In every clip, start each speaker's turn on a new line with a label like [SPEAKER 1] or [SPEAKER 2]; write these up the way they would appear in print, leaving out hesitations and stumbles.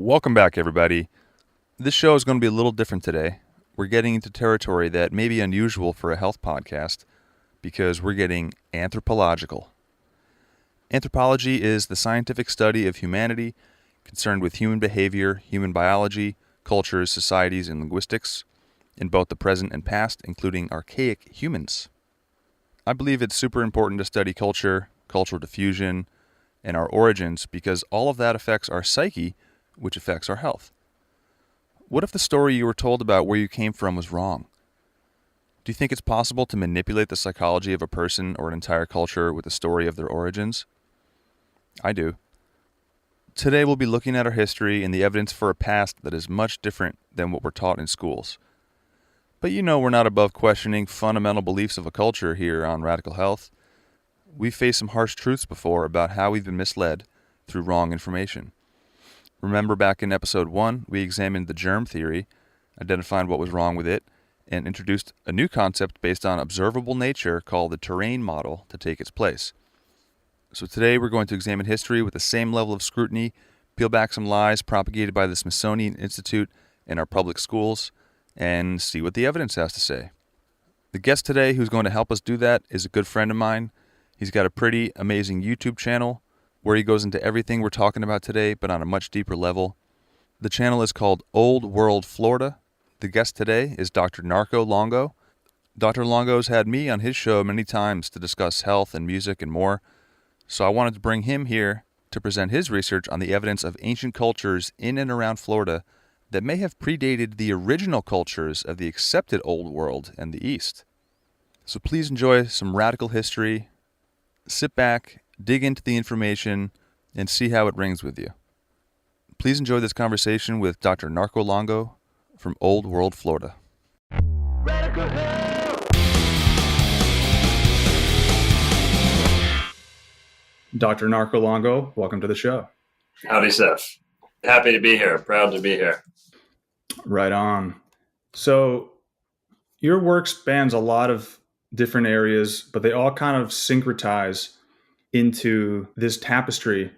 [SPEAKER 1] Welcome back, everybody. This show is going to be a little different today. We're getting into territory that may be unusual for a health podcast because we're getting anthropological. Anthropology is the scientific study of humanity concerned with human behavior, human biology, cultures, societies, and linguistics in both the present and past, including archaic humans. I believe it's super important to study culture, cultural diffusion, and our origins because all of that affects our psyche, which affects our health. What if the story you were told about where you came from was wrong? Do you think it's possible to manipulate the psychology of a person or an entire culture with the story of their origins? I do. Today we'll be looking at our history and the evidence for a past that is much different than what we're taught in schools. But you know we're not above questioning fundamental beliefs of a culture here on Radical Health. We've faced some harsh truths before about how we've been misled through wrong information. Remember back in episode 1, we examined the germ theory, identified what was wrong with it, and introduced a new concept based on observable nature called the terrain model to take its place. So today we're going to examine history with the same level of scrutiny, peel back some lies propagated by the Smithsonian Institute in our public schools, and see what the evidence has to say. The guest today who's going to help us do that is a good friend of mine. He's got a pretty amazing YouTube channel where he goes into everything we're talking about today, but on a much deeper level. The channel is called Old World Florida. The guest today is Dr. Narco Longo. Dr. Longo's had me on his show many times to discuss health and music and more, so I wanted to bring him here to present his research on the evidence of ancient cultures in and around Florida that may have predated the original cultures of the accepted Old World and the East. So please enjoy some radical history. Sit back, dig into the information, and see how it rings with you. Please enjoy this conversation with Dr. Narco Longo from Old World, Florida. Dr. Narco Longo, welcome to the show.
[SPEAKER 2] Howdy, Seth. Happy to be here. Proud to be here.
[SPEAKER 1] Right on. So your work spans a lot of different areas, but they all kind of syncretize into this tapestry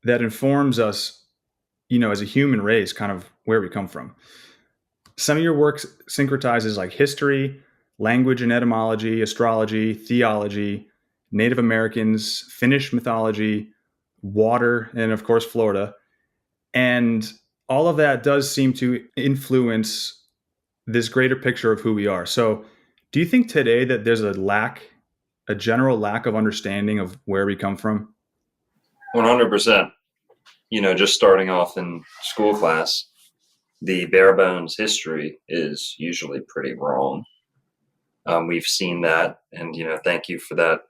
[SPEAKER 1] that informs us, as a human race, kind of where we come from. Some of your work syncretizes like history, language and etymology, astrology, theology, Native Americans, Finnish mythology, water, and of course, Florida. And all of that does seem to influence this greater picture of who we are. So do you think today that there's a general lack of understanding of where we come from?
[SPEAKER 2] 100%. Just starting off in school class, the bare bones history is usually pretty wrong. We've seen that, and, thank you for that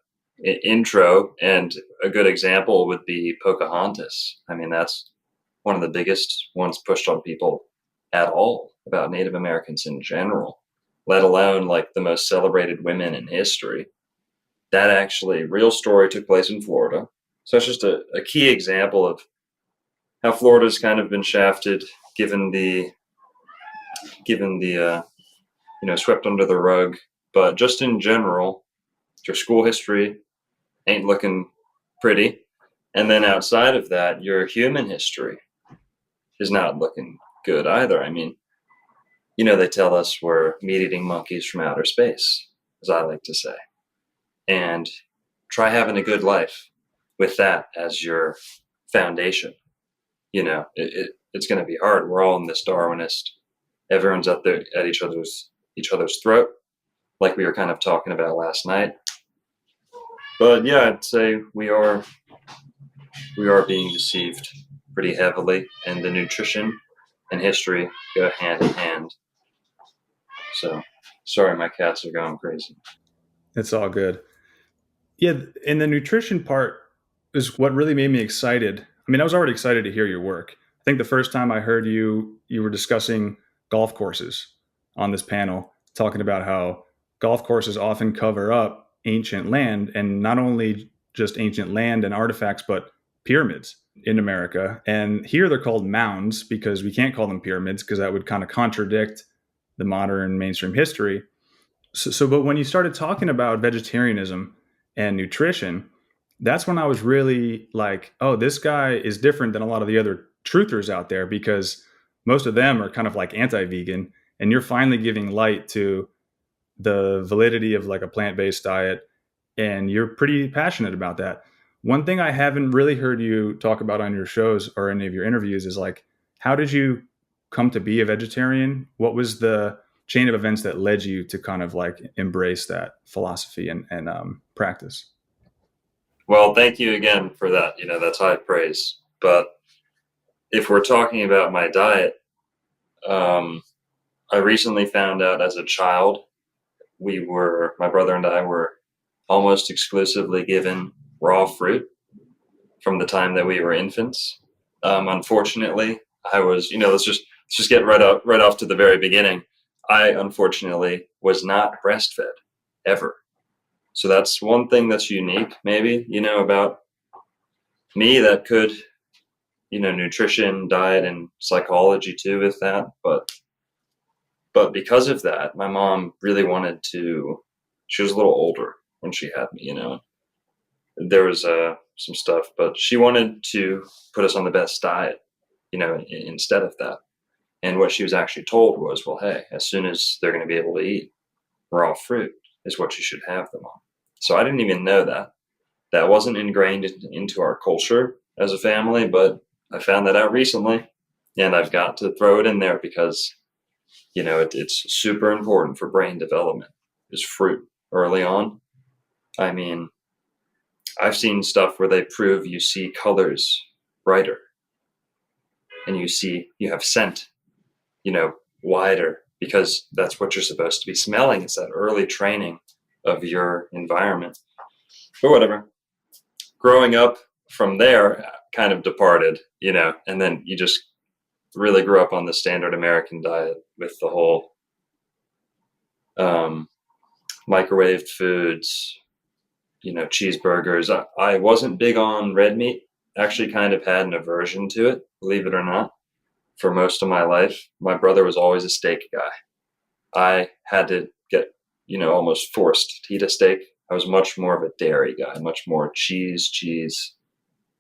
[SPEAKER 2] intro. And a good example would be Pocahontas. I mean, that's one of the biggest ones pushed on people at all about Native Americans in general, let alone like the most celebrated women in history. That actually, real story took place in Florida. So it's just a key example of how Florida's kind of been shafted, given the swept under the rug. But just in general, your school history ain't looking pretty. And then outside of that, your human history is not looking good either. I mean, they tell us we're meat-eating monkeys from outer space, as I like to say. And try having a good life with that as your foundation. It's going to be hard. We're all in this Darwinist. Everyone's up there at each other's throat, like we were kind of talking about last night. But yeah, I'd say we are being deceived pretty heavily, and the nutrition and history go hand in hand. So, sorry, my cats are going crazy.
[SPEAKER 1] It's all good. Yeah, and the nutrition part is what really made me excited. I mean, I was already excited to hear your work. I think the first time I heard you were discussing golf courses on this panel, talking about how golf courses often cover up ancient land, and not only just ancient land and artifacts, but pyramids in America. And here they're called mounds because we can't call them pyramids because that would kind of contradict the modern mainstream history. But when you started talking about vegetarianism and nutrition, that's when I was really like, oh, this guy is different than a lot of the other
[SPEAKER 3] truthers out there, because most of them are kind of like anti-vegan, and you're finally giving light to the validity of like a plant-based diet, and you're pretty passionate about that. One thing I haven't really heard you talk about on your shows or any of your interviews is like, how did you come to be a vegetarian? What was the chain of events that led you to kind of like embrace that philosophy and practice?
[SPEAKER 2] Well, thank you again for that. That's high praise. But if we're talking about my diet, um, I recently found out as a child, my brother and I were almost exclusively given raw fruit from the time that we were infants. Unfortunately, I was, let's just get right off to the very beginning. I unfortunately was not breastfed ever. So that's one thing that's unique, maybe, about me that could, nutrition, diet, and psychology too with that. But because of that, my mom really wanted to, she was a little older when she had me, there was some stuff, but she wanted to put us on the best diet, instead of that. And what she was actually told was, well, hey, as soon as they're going to be able to eat raw fruit is what you should have them on. So I didn't even know that. That wasn't ingrained into our culture as a family, but I found that out recently, and I've got to throw it in there because, it's super important for brain development is fruit early on. I mean, I've seen stuff where they prove you see colors brighter, and you have scent, wider, because that's what you're supposed to be smelling. It's that early training of your environment. But whatever. Growing up from there kind of departed, and then you just really grew up on the standard American diet with the whole microwaved foods, cheeseburgers. I wasn't big on red meat. Actually kind of had an aversion to it, believe it or not, for most of my life. My brother was always a steak guy. I had to get, almost forced to eat a steak. I was much more of a dairy guy, much more cheese,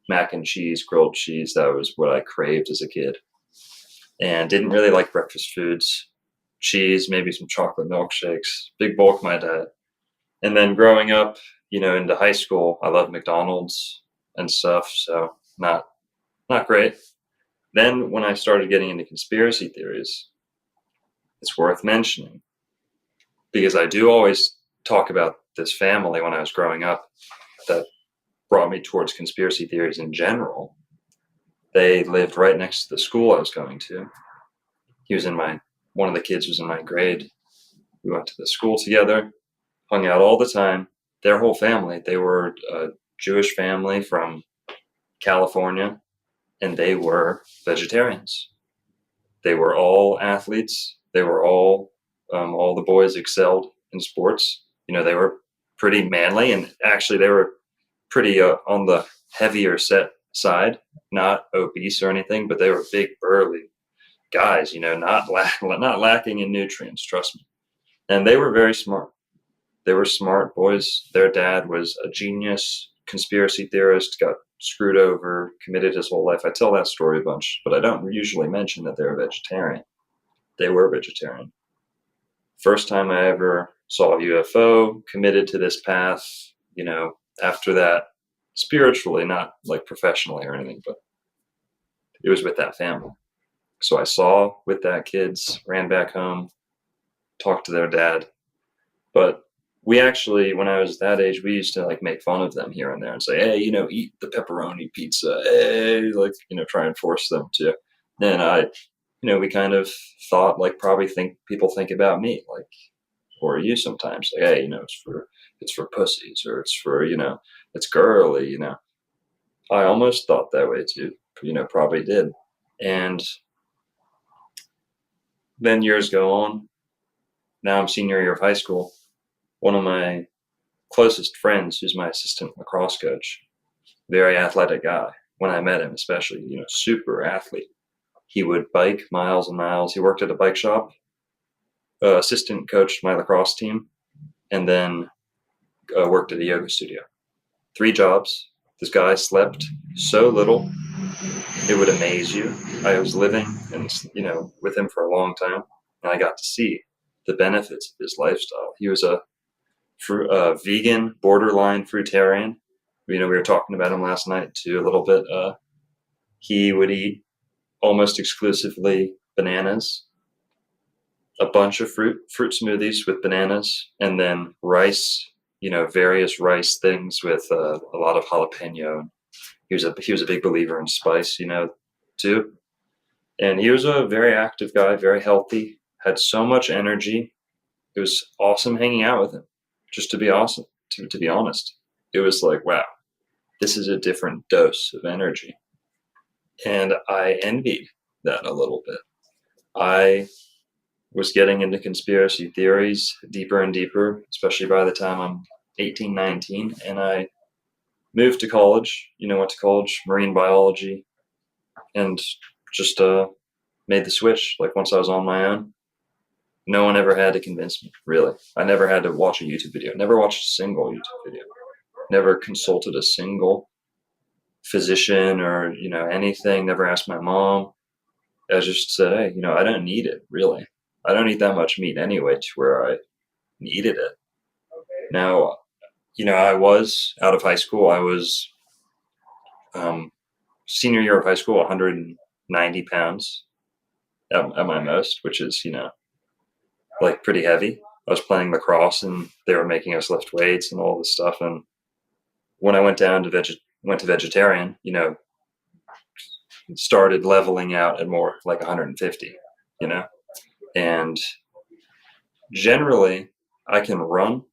[SPEAKER 2] mac and cheese, grilled cheese. That was what I craved as a kid. And didn't really like breakfast foods. Cheese, maybe some chocolate milkshakes, big bulk of my diet. And then growing up, into high school, I loved McDonald's and stuff. So not great. Then when I started getting into conspiracy theories, it's worth mentioning because I do always talk about this family when I was growing up that brought me towards conspiracy theories in general. They lived right next to the school I was going to. One of the kids was in my grade. We went to the school together, hung out all the time. Their whole family, they were a Jewish family from California, and they were vegetarians. They were all athletes. They were all the boys excelled in sports. They were pretty manly, and actually they were pretty on the heavier set side, not obese or anything, but they were big, burly guys, not lacking in nutrients, trust me. And they were very smart. They were smart boys. Their dad was a genius conspiracy theorist, got screwed over, committed his whole life. I tell that story a bunch, but I don't usually mention that they're vegetarian. They were vegetarian. First time I ever saw a UFO, committed to this path, after that, spiritually, not like professionally or anything, but it was with that family. So I saw with that kids, ran back home, talked to their dad. But we actually, when I was that age, we used to like make fun of them here and there and say, hey, eat the pepperoni pizza. Hey, try and force them to. And we kind of thought like probably people think about me like, or you sometimes like, hey, it's for pussies or it's for, it's girly, I almost thought that way too, probably did. And then years go on. Now I'm senior year of high school. One of my closest friends, who's my assistant lacrosse coach, very athletic guy. When I met him, especially, super athlete. He would bike miles and miles. He worked at a bike shop, assistant coached my lacrosse team, and then worked at a yoga studio. 3 jobs. This guy slept so little. it would amaze you. I was living and, with him for a long time, and I got to see the benefits of his lifestyle. He was a vegan, borderline fruitarian. We were talking about him last night too a little bit. He would eat almost exclusively bananas, a bunch of fruit smoothies with bananas, and then rice, various rice things with a lot of jalapeno. He was a big believer in spice, too. And he was a very active guy, very healthy, had so much energy. It was awesome hanging out with him. Just to be awesome, to be honest, it was like, wow, this is a different dose of energy. And I envied that a little bit. I was getting into conspiracy theories deeper and deeper, especially by the time I'm 18, 19. And I moved to college, went to college, marine biology, and just made the switch. Like once I was on my own, no one ever had to convince me, really. I never had to watch a YouTube video, never watched a single YouTube video, never consulted a single physician or, anything, never asked my mom. I just said, hey, I don't need it, really. I don't eat that much meat anyway to where I needed it. Now, I was out of high school. I was senior year of high school, 190 pounds at my most, which is, like pretty heavy. I was playing lacrosse and they were making us lift weights and all this stuff. And when I went down to vegetarian, started leveling out at more like 150, and generally I can run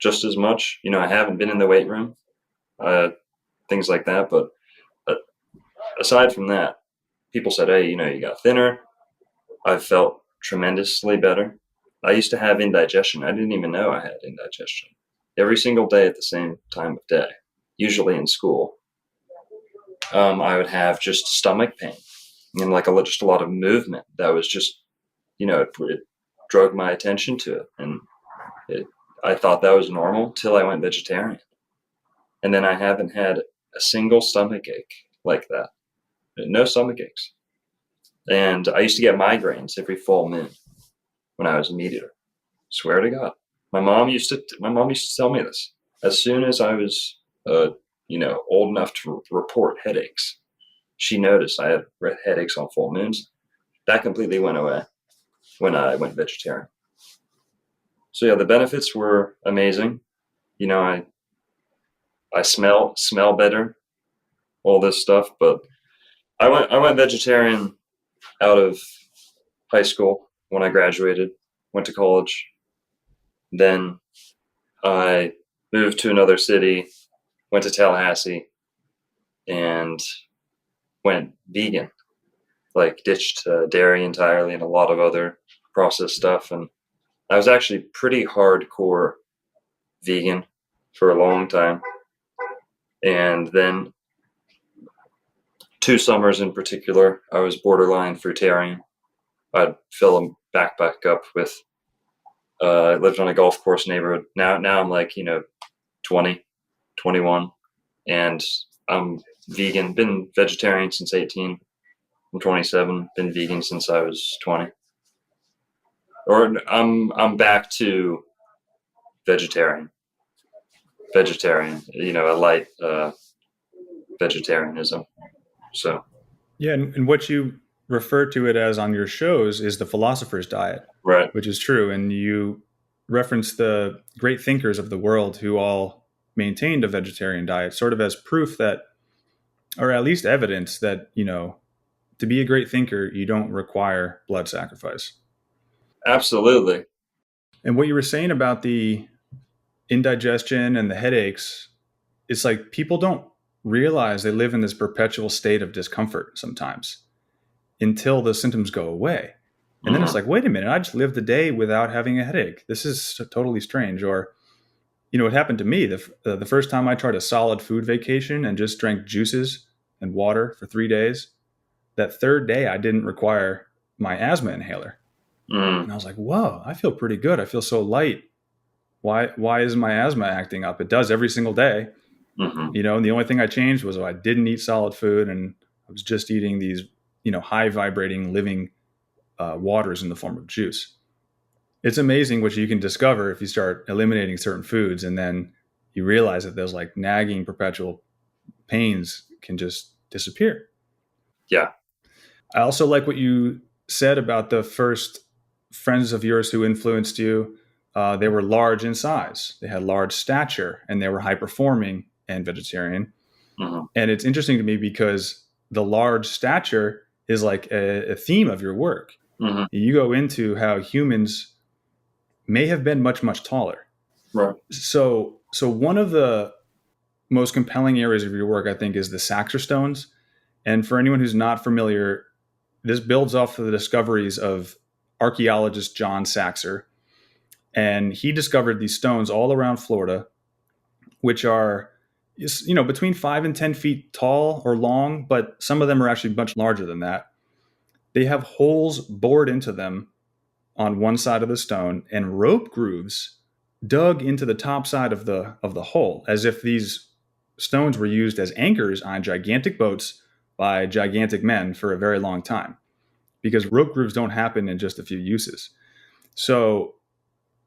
[SPEAKER 2] just as much. I haven't been in the weight room, things like that. But aside from that, people said, hey, you got thinner. I've felt tremendously better. I used to have indigestion. I didn't even know I had indigestion. Every single day at the same time of day, usually in school, I would have just stomach pain and just a lot of movement that was just, it drug my attention to it. And I thought that was normal till I went vegetarian. And then I haven't had a single stomach ache like that. No stomach aches. And I used to get migraines every full moon when I was a meat eater. Swear to God. My mom used to tell me this. As soon as I was, old enough to report headaches, she noticed I had headaches on full moons. That completely went away when I went vegetarian. So yeah, the benefits were amazing. I smell better, all this stuff. But I went vegetarian out of high school when I graduated, went to college. Then I moved to another city, went to Tallahassee, and went vegan. Ditched dairy entirely and a lot of other processed stuff. And I was actually pretty hardcore vegan for a long time. And then 2 summers in particular, I was borderline fruitarian. I'd fill a backpack up with, I lived on a golf course neighborhood. Now I'm 20, 21, and I'm vegan, been vegetarian since 18. I'm 27, been vegan since I was 20. Or I'm back to vegetarian, a light vegetarianism. So
[SPEAKER 3] yeah, and what you refer to it as on your shows is the philosopher's diet,
[SPEAKER 2] right,
[SPEAKER 3] which is true. And you reference the great thinkers of the world who all maintained a vegetarian diet, sort of as proof that, or at least evidence that, to be a great thinker, you don't require blood sacrifice.
[SPEAKER 2] Absolutely.
[SPEAKER 3] And what you were saying about the indigestion and the headaches, it's like people don't realize they live in this perpetual state of discomfort sometimes until the symptoms go away. And then it's like, wait a minute, I just lived a day without having a headache. This is totally strange. Or, it happened to me the first time I tried a solid food vacation and just drank juices and water for 3 days. That third day, I didn't require my asthma inhaler. And I was like, whoa, I feel pretty good. I feel so light. Why is my asthma acting up? It does every single day. And the only thing I changed was I didn't eat solid food and I was just eating these, high vibrating living waters in the form of juice. It's amazing what you can discover if you start eliminating certain foods, and then you realize that those like nagging perpetual pains can just disappear.
[SPEAKER 2] Yeah.
[SPEAKER 3] I also like what you said about the first friends of yours who influenced you. They were large in size, they had large stature, and they were high performing and vegetarian.
[SPEAKER 2] Mm-hmm.
[SPEAKER 3] And it's interesting to me because the large stature is like a theme of your work.
[SPEAKER 2] Mm-hmm.
[SPEAKER 3] You go into how humans may have been much, much taller.
[SPEAKER 2] Right.
[SPEAKER 3] So one of the most compelling areas of your work, I think, is the saxer stones. And for anyone who's not familiar, this builds off of the discoveries of archaeologist John Saxer. And he discovered these stones all around Florida, which are, between 5 and 10 feet tall or long, but some of them are actually much larger than that. They have holes bored into them on one side of the stone and rope grooves dug into the top side of the hole, as if these stones were used as anchors on gigantic boats by gigantic men for a very long time, because rope grooves don't happen in just a few uses. So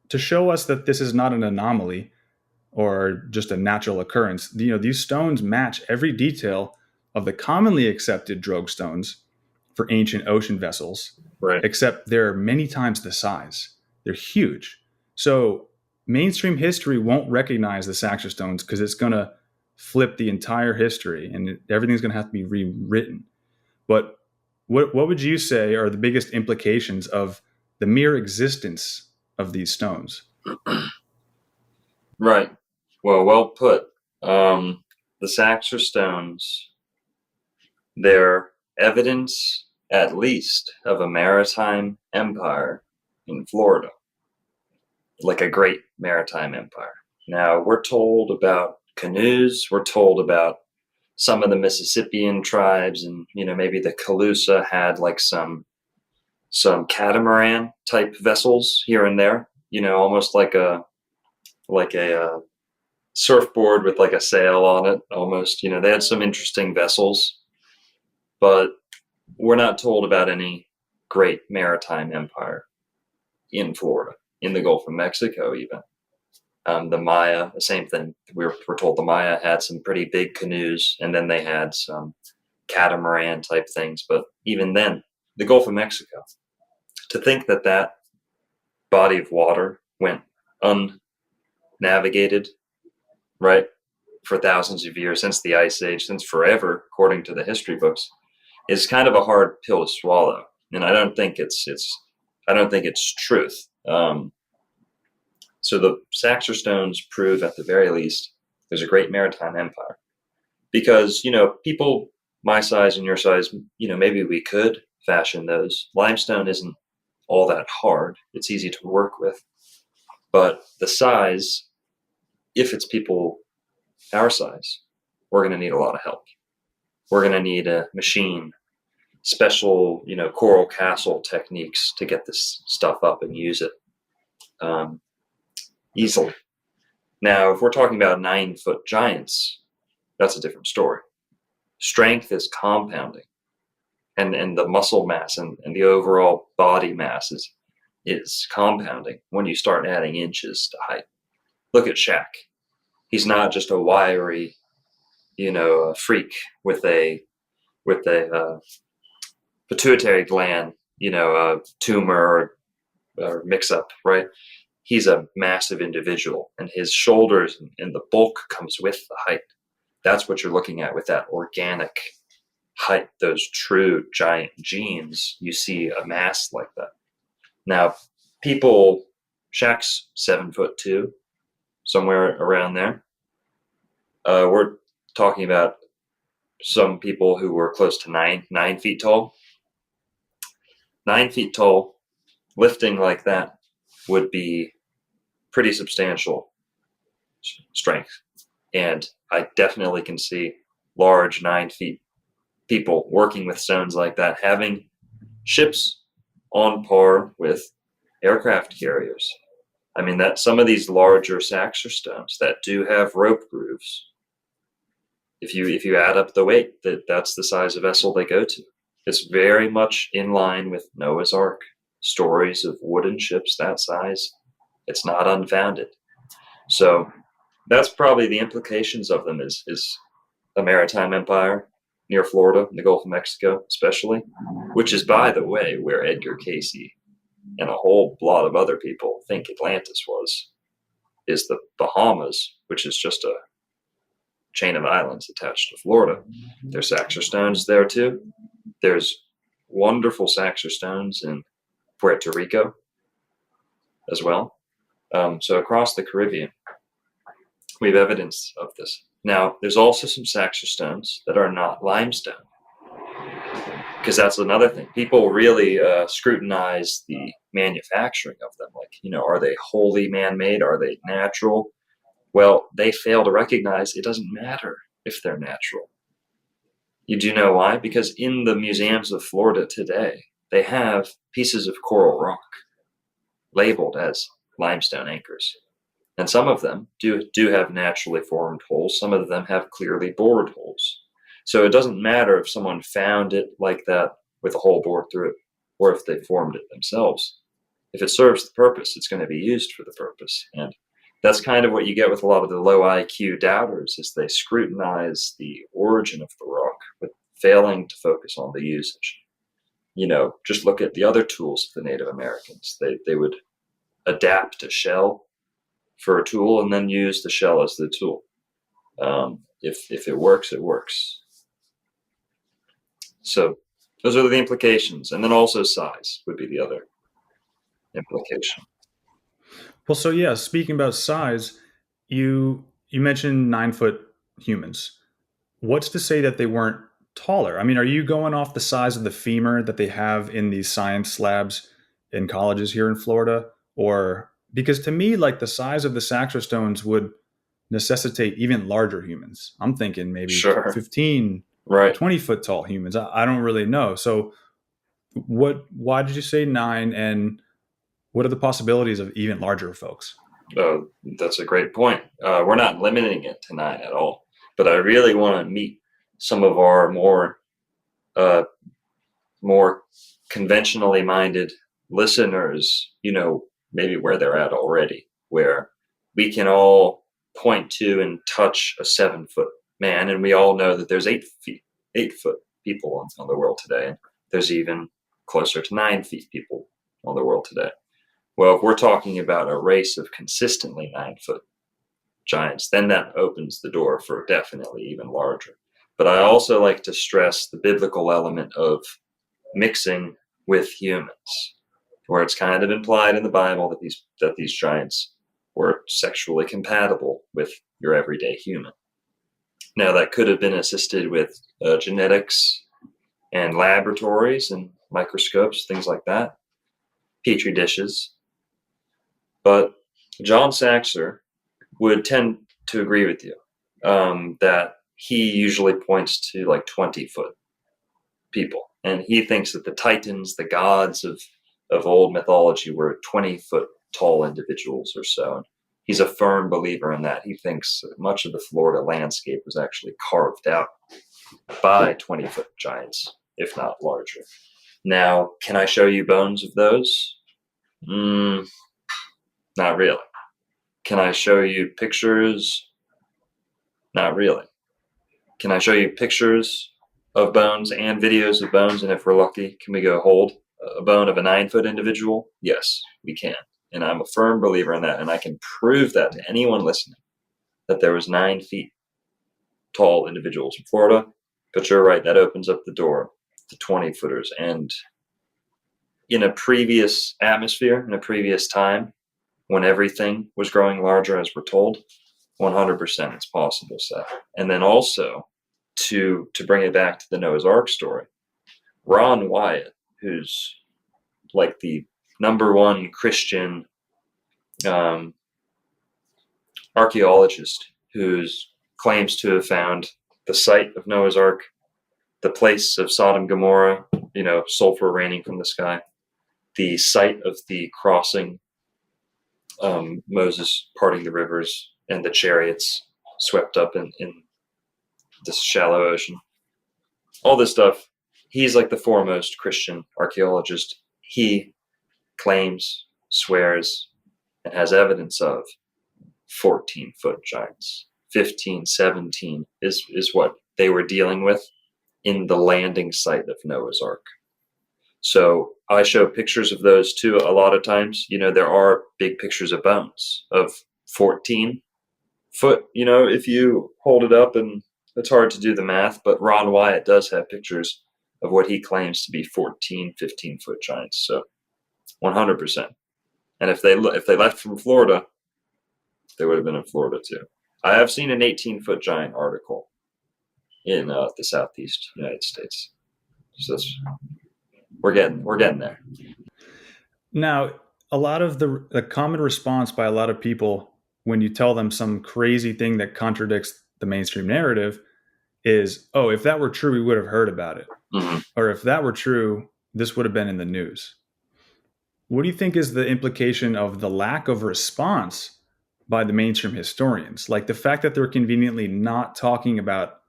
[SPEAKER 3] to show us that this is not an anomaly or just a natural occurrence, these stones match every detail of the commonly accepted drogue stones for ancient ocean vessels,
[SPEAKER 2] Right.
[SPEAKER 3] except they're many times the size. They're huge. So mainstream history won't recognize the saxer stones because it's going to flip the entire history and everything's going to have to be rewritten. But what would you say are the biggest implications of the mere existence of these stones?
[SPEAKER 2] Right. Well put. The saxer stones, they're evidence, at least, of a maritime empire in Florida, like a great maritime empire. Now, we're told about canoes, we're told about some of the Mississippian tribes, and maybe the Calusa had like some catamaran type vessels here and there, almost like a surfboard with like a sail on it almost. They had some interesting vessels, but we're not told about any great maritime empire in Florida, in the Gulf of Mexico even. The Maya, the same thing. We're told the Maya had some pretty big canoes, and then they had some catamaran type things. But even then, the Gulf of Mexico, to think that body of water went unnavigated, right, for thousands of years, since the Ice Age, since forever, according to the history books, is kind of a hard pill to swallow. And I don't think it's truth. So the saxer stones prove, at the very least, there's a great maritime empire. Because, people my size and your size, maybe we could fashion those. Limestone isn't all that hard. It's easy to work with. But the size, if it's people our size, we're going to need a lot of help. We're going to need a machine, special, coral castle techniques to get this stuff up and use it easily. Now, if we're talking about 9-foot giants, that's a different story. Strength is compounding, and the muscle mass and the overall body mass is compounding when you start adding inches to height. Look at Shaq. He's not just a wiry, freak with a pituitary gland, tumor or mix up, right? He's a massive individual, and his shoulders and the bulk comes with the height. That's what you're looking at with that organic height, those true giant genes. You see a mass like that. Now, Shaq's 7'2", somewhere around there. We're talking about some people who were close to 9 feet tall. 9 feet tall, lifting like that would be pretty substantial strength. And I definitely can see large 9 feet people working with stones like that, having ships on par with aircraft carriers. I mean, that some of these larger saxer stones that do have rope grooves, if you add up the weight, that's the size of vessel they go to. It's very much in line with Noah's Ark. Stories of wooden ships that size. It's not unfounded. So that's probably the implications of them is a maritime empire near Florida, in the Gulf of Mexico especially, which is, by the way, where Edgar Cayce and a whole lot of other people think Atlantis was, is the Bahamas, which is just a chain of islands attached to Florida. There's saxer stones there too. There's wonderful saxer stones in Puerto Rico as well. So across the Caribbean, we have evidence of this. Now, there's also some saxer stones that are not limestone, because that's another thing. People really scrutinize the manufacturing of them. Like, are they wholly man-made? Are they natural? Well, they fail to recognize it doesn't matter if they're natural. You do know why? Because in the museums of Florida today, they have pieces of coral rock labeled as limestone anchors. And some of them do have naturally formed holes. Some of them have clearly bored holes. So it doesn't matter if someone found it like that with a hole bored through it, or if they formed it themselves. If it serves the purpose, it's going to be used for the purpose. And that's kind of what you get with a lot of the low IQ doubters, is they scrutinize the origin of the rock, but failing to focus on the usage. Just look at the other tools of the Native Americans. They would adapt a shell for a tool and then use the shell as the tool. If it works, it works. So those are the implications. And then also size would be the other implication.
[SPEAKER 3] Well, so yeah, speaking about size, you mentioned 9-foot humans. What's to say that they weren't taller? I mean, are you going off the size of the femur that they have in these science labs in colleges here in Florida? Or because to me, like, the size of the saxer stones would necessitate even larger humans. I'm thinking maybe 15,
[SPEAKER 2] right,
[SPEAKER 3] 20 foot tall humans. I don't really know. So why did you say 9, and what are the possibilities of even larger folks?
[SPEAKER 2] Oh, that's a great point. We're not limiting it to 9 at all, but I really want to meet some of our more conventionally minded listeners, maybe where they're at already, where we can all point to and touch a 7-foot man, and we all know that there's 8-foot people on the world today. And there's even closer to 9 feet people on the world today. Well, if we're talking about a race of consistently 9-foot giants, then that opens the door for definitely even larger. But I also like to stress the biblical element of mixing with humans, where it's kind of implied in the Bible that these giants were sexually compatible with your everyday human. Now, that could have been assisted with genetics and laboratories and microscopes, things like that, petri dishes. But John Saxer would tend to agree with you that he usually points to like 20-foot people. And he thinks that the Titans, the gods of old mythology, were 20-foot tall individuals or so. And he's a firm believer in that. He thinks much of the Florida landscape was actually carved out by 20-foot giants, if not larger. Now, can I show you bones of those? Not really. Can I show you pictures? Not really. Can I show you pictures of bones and videos of bones? And if we're lucky, can we go hold a bone of a 9-foot individual? Yes, we can. And I'm a firm believer in that. And I can prove that to anyone listening, that there was 9 feet tall individuals in Florida. But you're right, that opens up the door to 20-footers. And in a previous atmosphere, in a previous time, when everything was growing larger, as we're told, 100% it's possible, Seth. And then also, to bring it back to the Noah's Ark story, Ron Wyatt, who's like the #1 Christian archaeologist, who claims to have found the site of Noah's Ark, the place of Sodom and Gomorrah, sulfur raining from the sky, the site of the crossing, Moses parting the rivers and the chariots swept up in this shallow ocean, all this stuff. He's like the foremost Christian archaeologist. He claims, swears, and has evidence of 14-foot giants. 15, 17 is what they were dealing with in the landing site of Noah's Ark. So I show pictures of those too. A lot of times, there are big pictures of bones of 14 foot, if you hold it up, and it's hard to do the math, but Ron Wyatt does have pictures of what he claims to be 14, 15-foot giants. So 100%. And if they left from Florida, they would have been in Florida too. I have seen an 18-foot giant article in the southeast United States. So we're getting there.
[SPEAKER 3] Now, a lot of the common response by a lot of people when you tell them some crazy thing that contradicts the mainstream narrative is, oh, if that were true, we would have heard about it.
[SPEAKER 2] Mm-hmm.
[SPEAKER 3] Or if that were true, this would have been in the news. What do you think is the implication of the lack of response by the mainstream historians? Like the fact that they're conveniently not talking about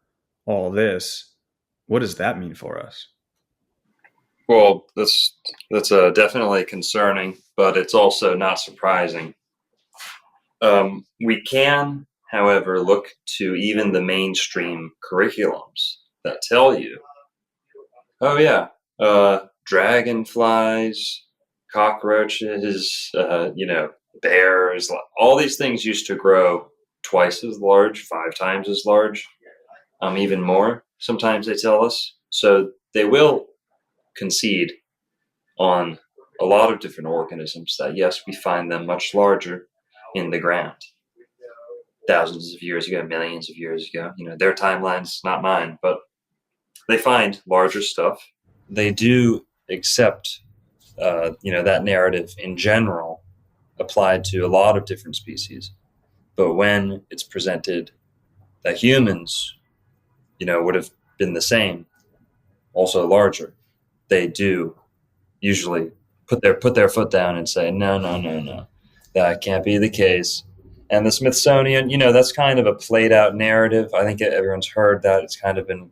[SPEAKER 3] all this, what does that mean for us?
[SPEAKER 2] Well, that's definitely concerning, but it's also not surprising. We can, however, look to even the mainstream curriculums that tell you, oh yeah, dragonflies, cockroaches, bears, all these things used to grow twice as large, 5 times as large, even more. Sometimes they tell us. So they will concede on a lot of different organisms that, yes, we find them much larger in the ground. Thousands of years ago, millions of years ago. Their timeline's not mine, but they find larger stuff. They do accept, that narrative in general applied to a lot of different species. But when it's presented that humans, would have been the same, also larger, they do usually put their foot down and say, no, that can't be the case. And the Smithsonian, that's kind of a played out narrative. I think everyone's heard that. It's kind of been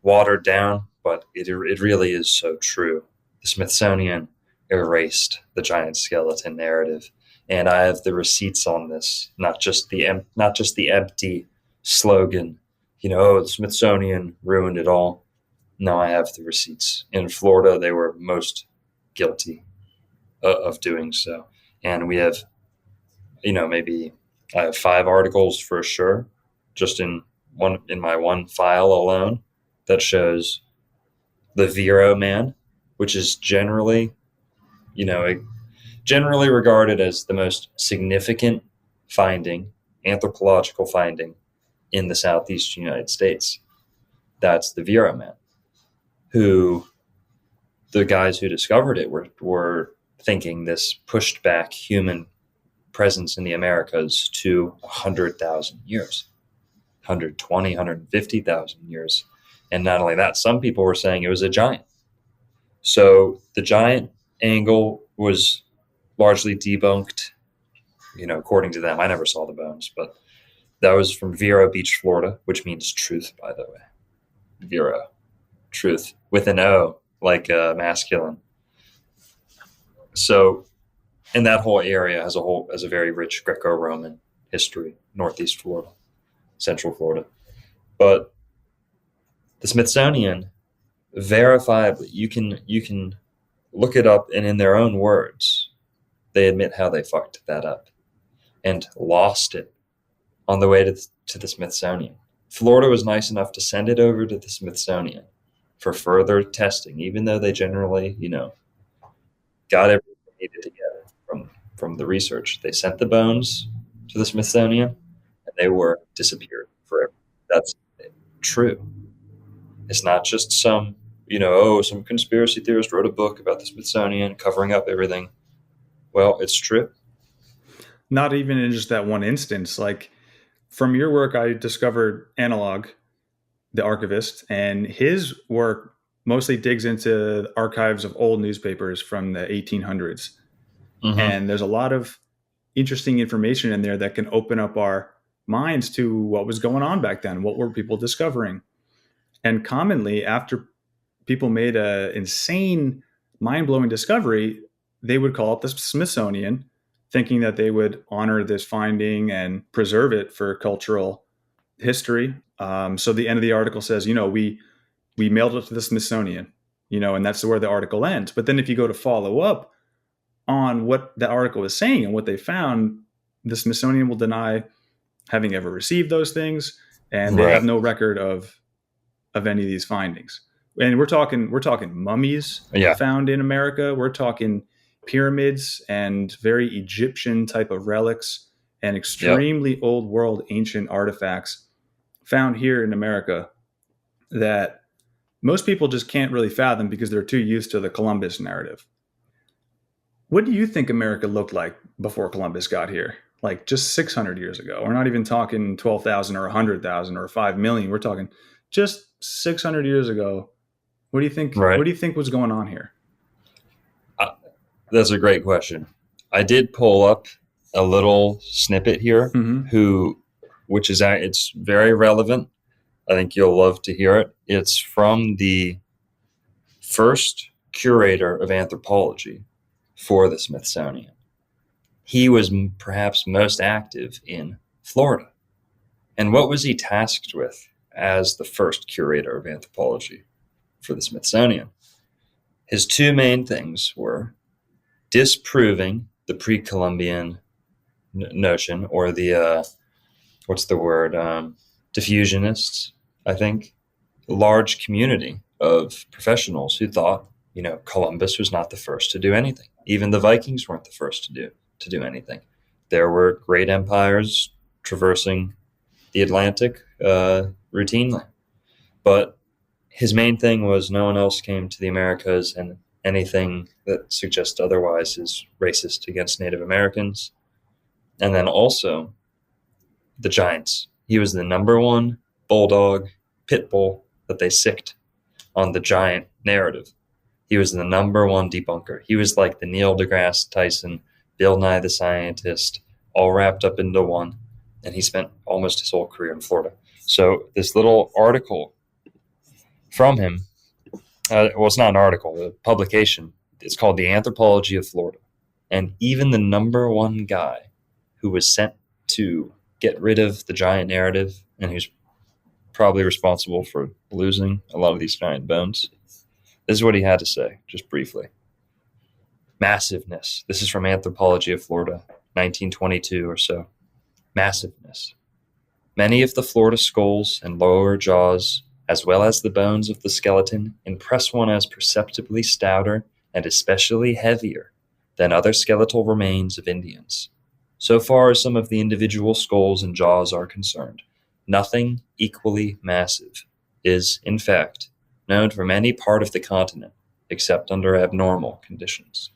[SPEAKER 2] watered down, but it really is so true. The Smithsonian erased the giant skeleton narrative, and I have the receipts on this, not just the empty slogan, the Smithsonian ruined it all. No, I have the receipts. In Florida, they were most guilty of doing so. And we have, maybe I have 5 articles for sure, just in my one file alone, that shows the Vero Man, which is generally regarded as the most significant anthropological finding in the southeast United States. That's the Vero Man, who the guys who discovered it were thinking this pushed back human presence in the Americas to 100,000 years, 120, 150,000 years. And not only that, some people were saying it was a giant. So the giant angle was largely debunked, according to them. I never saw the bones, but that was from Vero Beach, Florida, which means truth, by the way. Vero, truth, with an O, like masculine. So, and that whole area has a very rich Greco-Roman history, Northeast Florida, Central Florida. But the Smithsonian, verifiably, you can look it up, and in their own words, they admit how they fucked that up and lost it on the way to the Smithsonian. Florida was nice enough to send it over to the Smithsonian for further testing, even though they generally, got everything they needed to get from the research. They sent the bones to the Smithsonian, and they were disappeared forever. That's true. It's not just some, some conspiracy theorist wrote a book about the Smithsonian covering up everything. Well, it's true.
[SPEAKER 3] Not even in just that one instance. Like from your work, I discovered Analog, the archivist, and his work mostly digs into archives of old newspapers from the 1800s. Mm-hmm. And there's a lot of interesting information in there that can open up our minds to what was going on back then. What were people discovering? And commonly, after people made an insane, mind-blowing discovery, they would call up the Smithsonian, thinking that they would honor this finding and preserve it for cultural history. So the end of the article says, we mailed it to the Smithsonian, and that's where the article ends. But then if you go to follow up on what the article is saying and what they found, the Smithsonian will deny having ever received those things, and they have no record of any of these findings. And we're talking mummies found in America. We're talking pyramids and very Egyptian type of relics and extremely old world ancient artifacts found here in America that most people just can't really fathom because they're too used to the Columbus narrative. What do you think America looked like before Columbus got here? Like just 600 years ago. We're not even talking 12,000 or 100,000 or 5 million. We're talking just 600 years ago. What do you think?
[SPEAKER 2] Right.
[SPEAKER 3] What do you think was going on here?
[SPEAKER 2] That's a great question. I did pull up a little snippet here, which is it's very relevant. I think you'll love to hear it. It's from the first curator of anthropology for the Smithsonian. He was perhaps most active in Florida. And what was he tasked with as the first curator of anthropology for the Smithsonian? His two main things were disproving the pre-Columbian notion, or the, diffusionists, I think, a large community of professionals who thought, Columbus was not the first to do anything. Even the Vikings weren't the first to do anything. There were great empires traversing the Atlantic routinely. But his main thing was no one else came to the Americas, and anything that suggests otherwise is racist against Native Americans. And then also the giants. He was the number one bulldog, pit bull that they sicked on the giant narrative. He was the number one debunker. He was like the Neil deGrasse Tyson, Bill Nye the Scientist, all wrapped up into one. And he spent almost his whole career in Florida. So this little article from him, it's not an article, a publication. It's called The Anthropology of Florida. And even the number one guy who was sent to get rid of the giant narrative, and who's probably responsible for losing a lot of these giant bones, this is what he had to say, just briefly. Massiveness. This is from Anthropology of Florida, 1922 or so. Massiveness. Many of the Florida skulls and lower jaws, as well as the bones of the skeleton, impress one as perceptibly stouter and especially heavier than other skeletal remains of Indians. So far as some of the individual skulls and jaws are concerned, nothing equally massive is, in fact, known from any part of the continent except under abnormal conditions.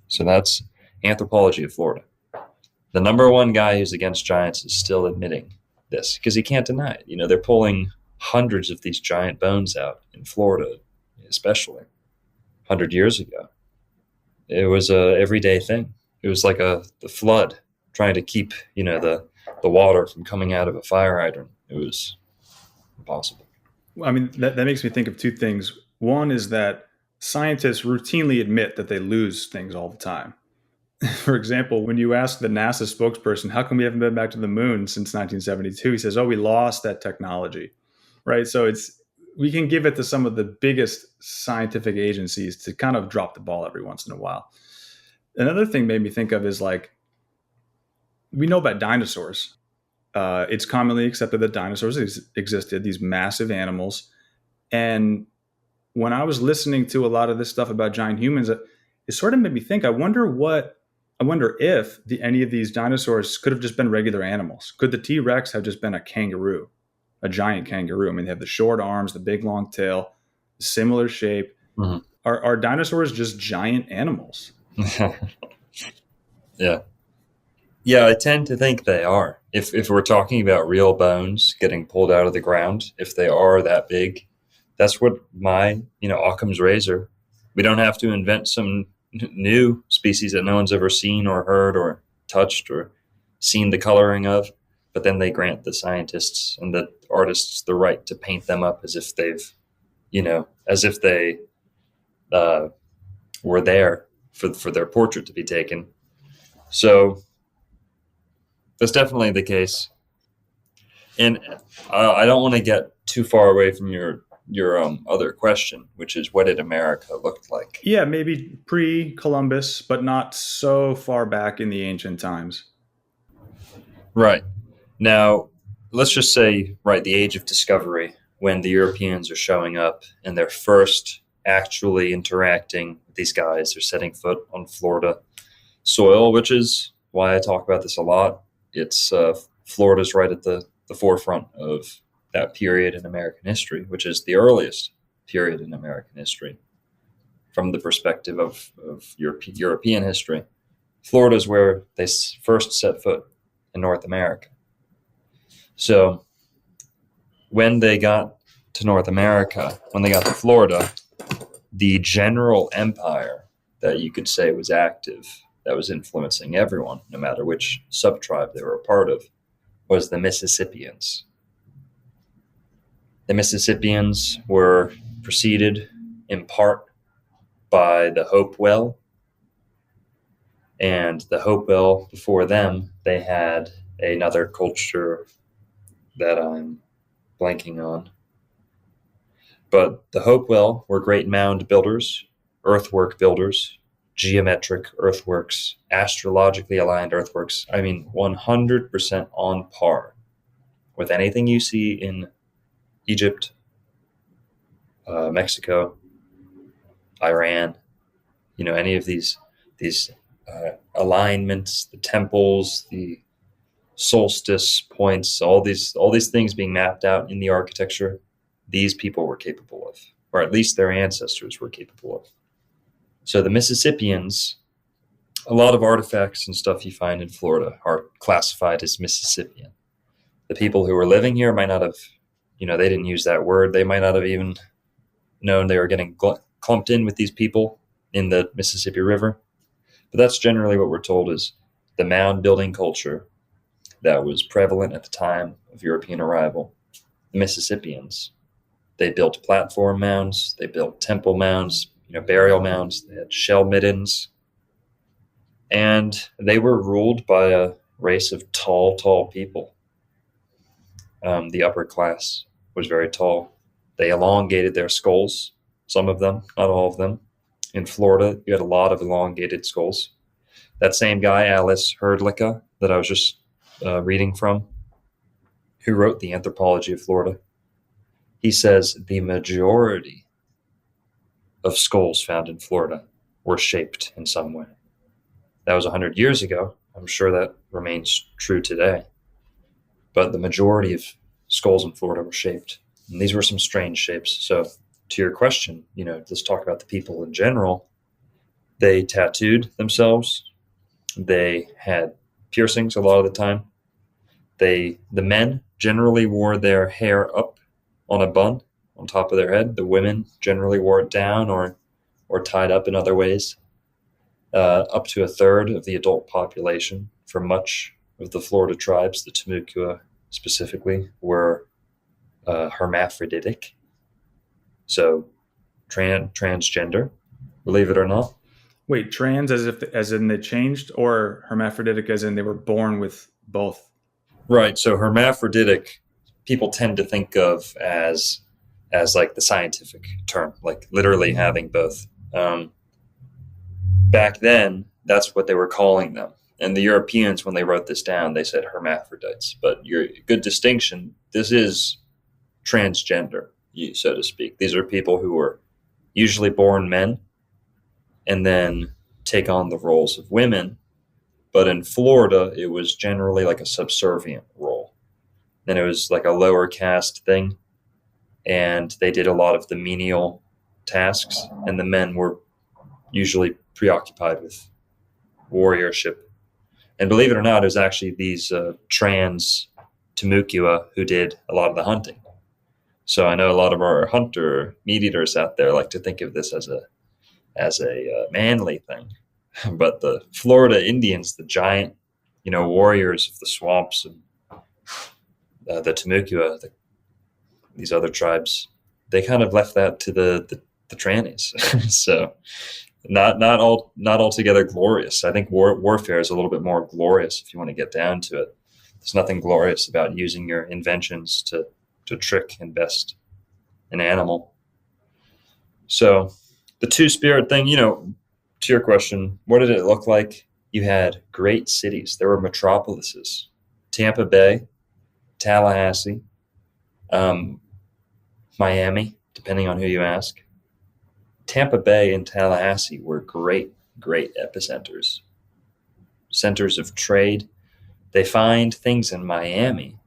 [SPEAKER 2] So that's Anthropology of Florida. The number one guy who's against giants is still admitting this because he can't deny it. They're pulling hundreds of these giant bones out in Florida, especially 100 years ago. It was a everyday thing. It was like the flood trying to keep, the water from coming out of a fire hydrant. It was impossible.
[SPEAKER 3] I mean, that makes me think of two things. One is that scientists routinely admit that they lose things all the time. For example, when you ask the NASA spokesperson, how come we haven't been back to the moon since 1972? He says, we lost that technology, right? So we can give it to some of the biggest scientific agencies to kind of drop the ball every once in a while. Another thing made me think of is we know about dinosaurs. It's commonly accepted that dinosaurs existed, these massive animals. And when I was listening to a lot of this stuff about giant humans, it sort of made me think, I wonder if any of these dinosaurs could have just been regular animals. Could the T-Rex have just been a kangaroo, a giant kangaroo? I mean, they have the short arms, the big long tail, similar shape. Mm-hmm. Are dinosaurs just giant animals?
[SPEAKER 2] Yeah. Yeah, I tend to think they are. If we're talking about real bones getting pulled out of the ground, if they are that big, that's what my, Occam's razor. We don't have to invent some new species that no one's ever seen or heard or touched, or seen the coloring of, but then they grant the scientists and the artists the right to paint them up as if they've, as if they were there for their portrait to be taken. So that's definitely the case. And I don't want to get too far away from your other question, which is, what did America look like?
[SPEAKER 3] Yeah, maybe pre-Columbus, but not so far back in the ancient times.
[SPEAKER 2] Right. Now, let's just say, the age of discovery, when the Europeans are showing up and they're first actually interacting with these guys. They're setting foot on Florida soil, which is why I talk about this a lot. It's Florida's right at the forefront of that period in American history, which is the earliest period in American history from the perspective of European history. Florida is where they first set foot in North America. So when they got to North America, when they got to Florida, the general empire that you could say was active, that was influencing everyone, no matter which subtribe they were a part of, was the Mississippians. The Mississippians were preceded in part by the Hopewell. And the Hopewell, before them, they had another culture that I'm blanking on. But the Hopewell were great mound builders, earthwork builders, geometric earthworks, astrologically aligned earthworks. I mean, 100% on par with anything you see in Egypt, Mexico, Iran, any of these alignments, the temples, the solstice points, all these things being mapped out in the architecture, these people were capable of, or at least their ancestors were capable of. So the Mississippians, a lot of artifacts and stuff you find in Florida are classified as Mississippian. The people who were living here might not have, they didn't use that word. They might not have even known they were getting clumped in with these people in the Mississippi River. But that's generally what we're told is the mound building culture that was prevalent at the time of European arrival. The Mississippians, they built platform mounds, they built temple mounds, burial mounds, they had shell middens, and they were ruled by a race of tall people. The upper class was very tall. They elongated their skulls, some of them, not all of them. In Florida, you had a lot of elongated skulls. That same guy, Alice Herdlicka, that I was just reading from, who wrote The Anthropology of Florida, he says the majority of skulls found in Florida were shaped in some way. That was 100 years ago. I'm sure that remains true today. But the majority of skulls in Florida were shaped. And these were some strange shapes. So to your question, let's talk about the people in general. They tattooed themselves. They had piercings a lot of the time. The men generally wore their hair up on a bun on top of their head. The women generally wore it down or tied up in other ways. Up to a third of the adult population for much of the Florida tribes, the Timucua specifically, were hermaphroditic. So transgender, believe it or not.
[SPEAKER 3] Wait, trans as in they changed, or hermaphroditic as in they were born with both?
[SPEAKER 2] Right. So hermaphroditic, people tend to think of as like the scientific term, like literally having both. Back then, that's what they were calling them. And the Europeans, when they wrote this down, they said hermaphrodites. But good distinction. This is transgender, so to speak. These are people who were usually born men and then take on the roles of women. But in Florida, it was generally like a subservient role. And it was like a lower caste thing. And they did a lot of the menial tasks. And the men were usually preoccupied with warriorship. And believe it or not, it was actually these trans Timucua who did a lot of the hunting. So I know a lot of our hunter meat eaters out there like to think of this as a manly thing. But the Florida Indians, the giant, warriors of the swamps and the Timucua, these other tribes, they kind of left that to the trannies. So not altogether glorious. I think warfare is a little bit more glorious if you want to get down to it. There's nothing glorious about using your inventions to trick and best an animal. So the two-spirit thing, to your question, what did it look like? You had great cities. There were metropolises. Tampa Bay, Tallahassee, Miami, depending on who you ask. Tampa Bay and Tallahassee were great epicenters, centers of trade. They find things in Miami.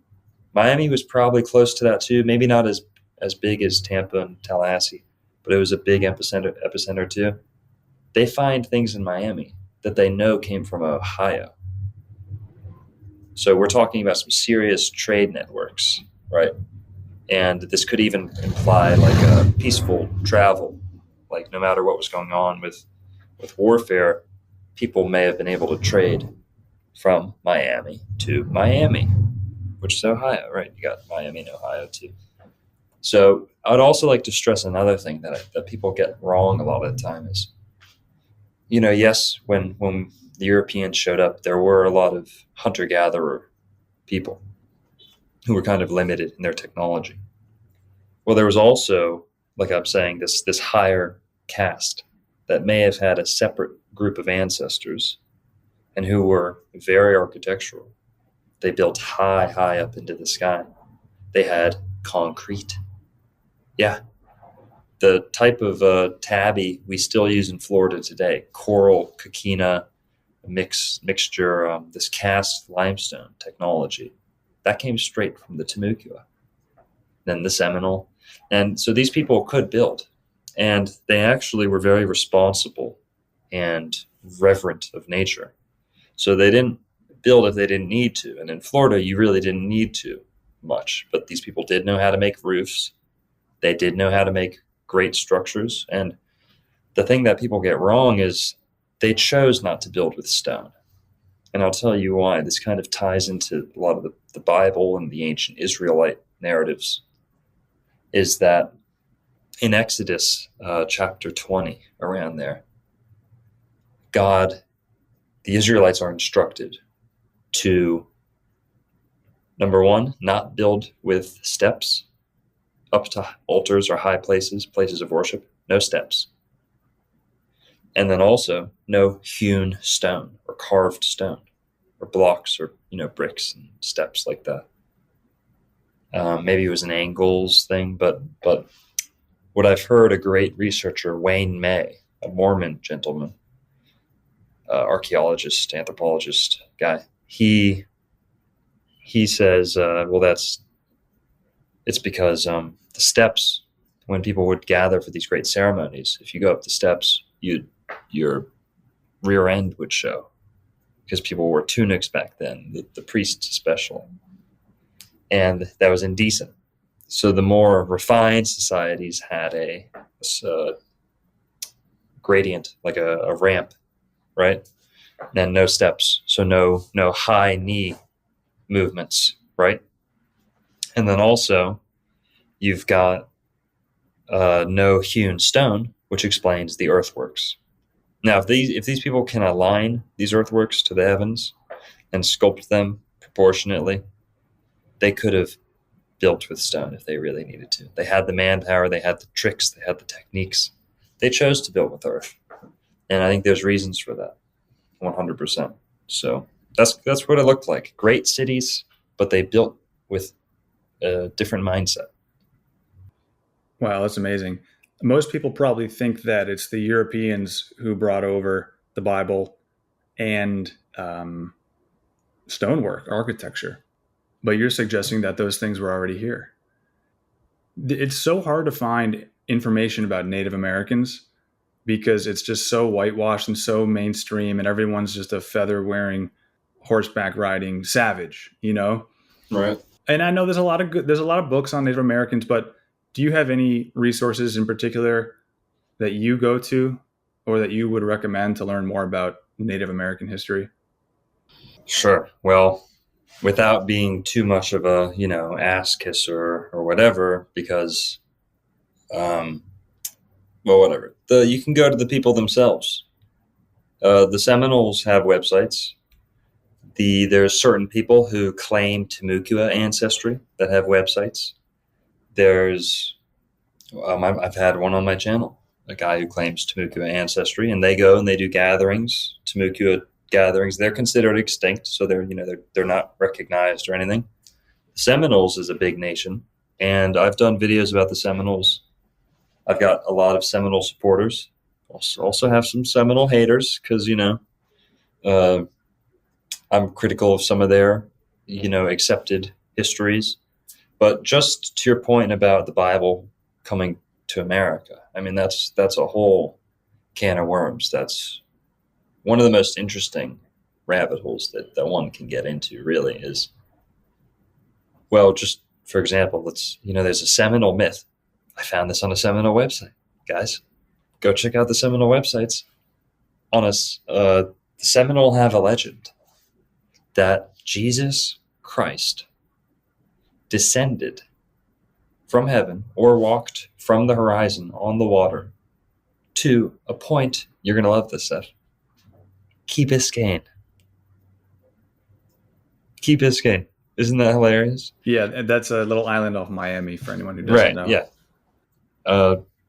[SPEAKER 2] Miami was probably close to that too, maybe not as big as Tampa and Tallahassee, but it was a big epicenter too. They find things in Miami that they know came from Ohio. So we're talking about some serious trade networks, right? And this could even imply like a peaceful travel. Like no matter what was going on with warfare, people may have been able to trade from Miami to Miami, which is Ohio, right? You got Miami and Ohio too. So I'd also like to stress another thing that people get wrong a lot of the time is, yes, when the Europeans showed up, there were a lot of hunter-gatherer people who were kind of limited in their technology. Well, there was also, like I'm saying, this higher caste that may have had a separate group of ancestors and who were very architectural. They built high up into the sky. They had concrete. Yeah. The type of tabby we still use in Florida today, coral, coquina, mixture, this cast limestone technology, that came straight from the Timucua, then the Seminole. And so these people could build, and they actually were very responsible and reverent of nature. So they didn't build if they didn't need to. And in Florida, you really didn't need to much, but these people did know how to make roofs. They did know how to make great structures. And the thing that people get wrong is they chose not to build with stone. And I'll tell you why. This kind of ties into a lot of the Bible and the ancient Israelite narratives, is that in Exodus chapter 20, around there, the Israelites are instructed to, number one, not build with steps up to altars or high places of worship, no steps. And then also no hewn stone or carved stone or blocks or, bricks and steps like that. Maybe it was an angles thing, but what I've heard a great researcher, Wayne May, a Mormon gentleman, archaeologist, anthropologist guy, he says, it's because the steps, when people would gather for these great ceremonies, if you go up the steps, your rear end would show, because people wore tunics back then, the priests especially, and that was indecent. So the more refined societies had a gradient, like a ramp, right? And no steps, so no high knee movements, right? And then also you've got no hewn stone, which explains the earthworks. Now, if these people can align these earthworks to the heavens and sculpt them proportionately, they could have built with stone if they really needed to. They had the manpower, they had the tricks, they had the techniques. They chose to build with earth. And I think there's reasons for that, 100%. So that's what it looked like. Great cities, but they built with a different mindset.
[SPEAKER 3] Wow, that's amazing. Most people probably think that it's the Europeans who brought over the Bible and stonework, architecture. But you're suggesting that those things were already here. It's so hard to find information about Native Americans because it's just so whitewashed and so mainstream, and everyone's just a feather-wearing, horseback riding savage,
[SPEAKER 2] Right.
[SPEAKER 3] And I know there's a lot of books on Native Americans, but do you have any resources in particular that you go to or that you would recommend to learn more about Native American history?
[SPEAKER 2] Sure. Well, without being too much of a, ass kisser or whatever, because, um, well, whatever. You can go to the people themselves. The Seminoles have websites. There's certain people who claim Timucua ancestry that have websites. There's I've had one on my channel, a guy who claims Timucua ancestry, and they go and they do gatherings, Timucua gatherings. They're considered extinct, so they're not recognized or anything. The Seminoles is a big nation, and I've done videos about the Seminoles. I've got a lot of Seminole supporters. Also have some Seminole haters because uh, I'm critical of some of their accepted histories. But just to your point about the Bible coming to America, I mean that's a whole can of worms. That's one of the most interesting rabbit holes that one can get into. Really is, well, just for example, there's a Seminole myth. I found this on a Seminole website, guys. Go check out the Seminole websites. The Seminole have a legend that Jesus Christ descended from heaven or walked from the horizon on the water to a point. You're going to love this, Seth. Key Biscayne. Key Biscayne. Isn't that hilarious?
[SPEAKER 3] Yeah, that's a little island off Miami for anyone who doesn't know.
[SPEAKER 2] Yeah.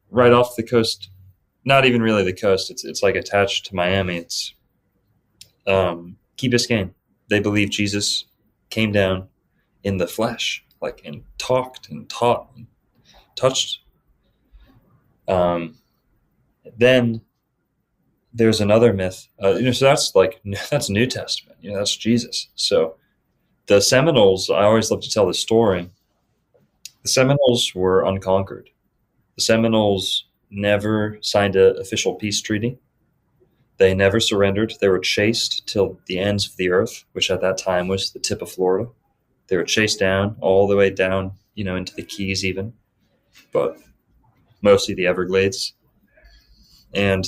[SPEAKER 2] Right off the coast. Not even really the coast. It's like attached to Miami. It's Key Biscayne. They believe Jesus came down in the flesh, and talked and taught and touched. Then there's another myth. So that's New Testament. That's Jesus. So the Seminoles, I always love to tell this story. The Seminoles were unconquered. The Seminoles never signed an official peace treaty. They never surrendered. They were chased till the ends of the earth, which at that time was the tip of Florida. They were chased down all the way down, into the Keys even, but mostly the Everglades. And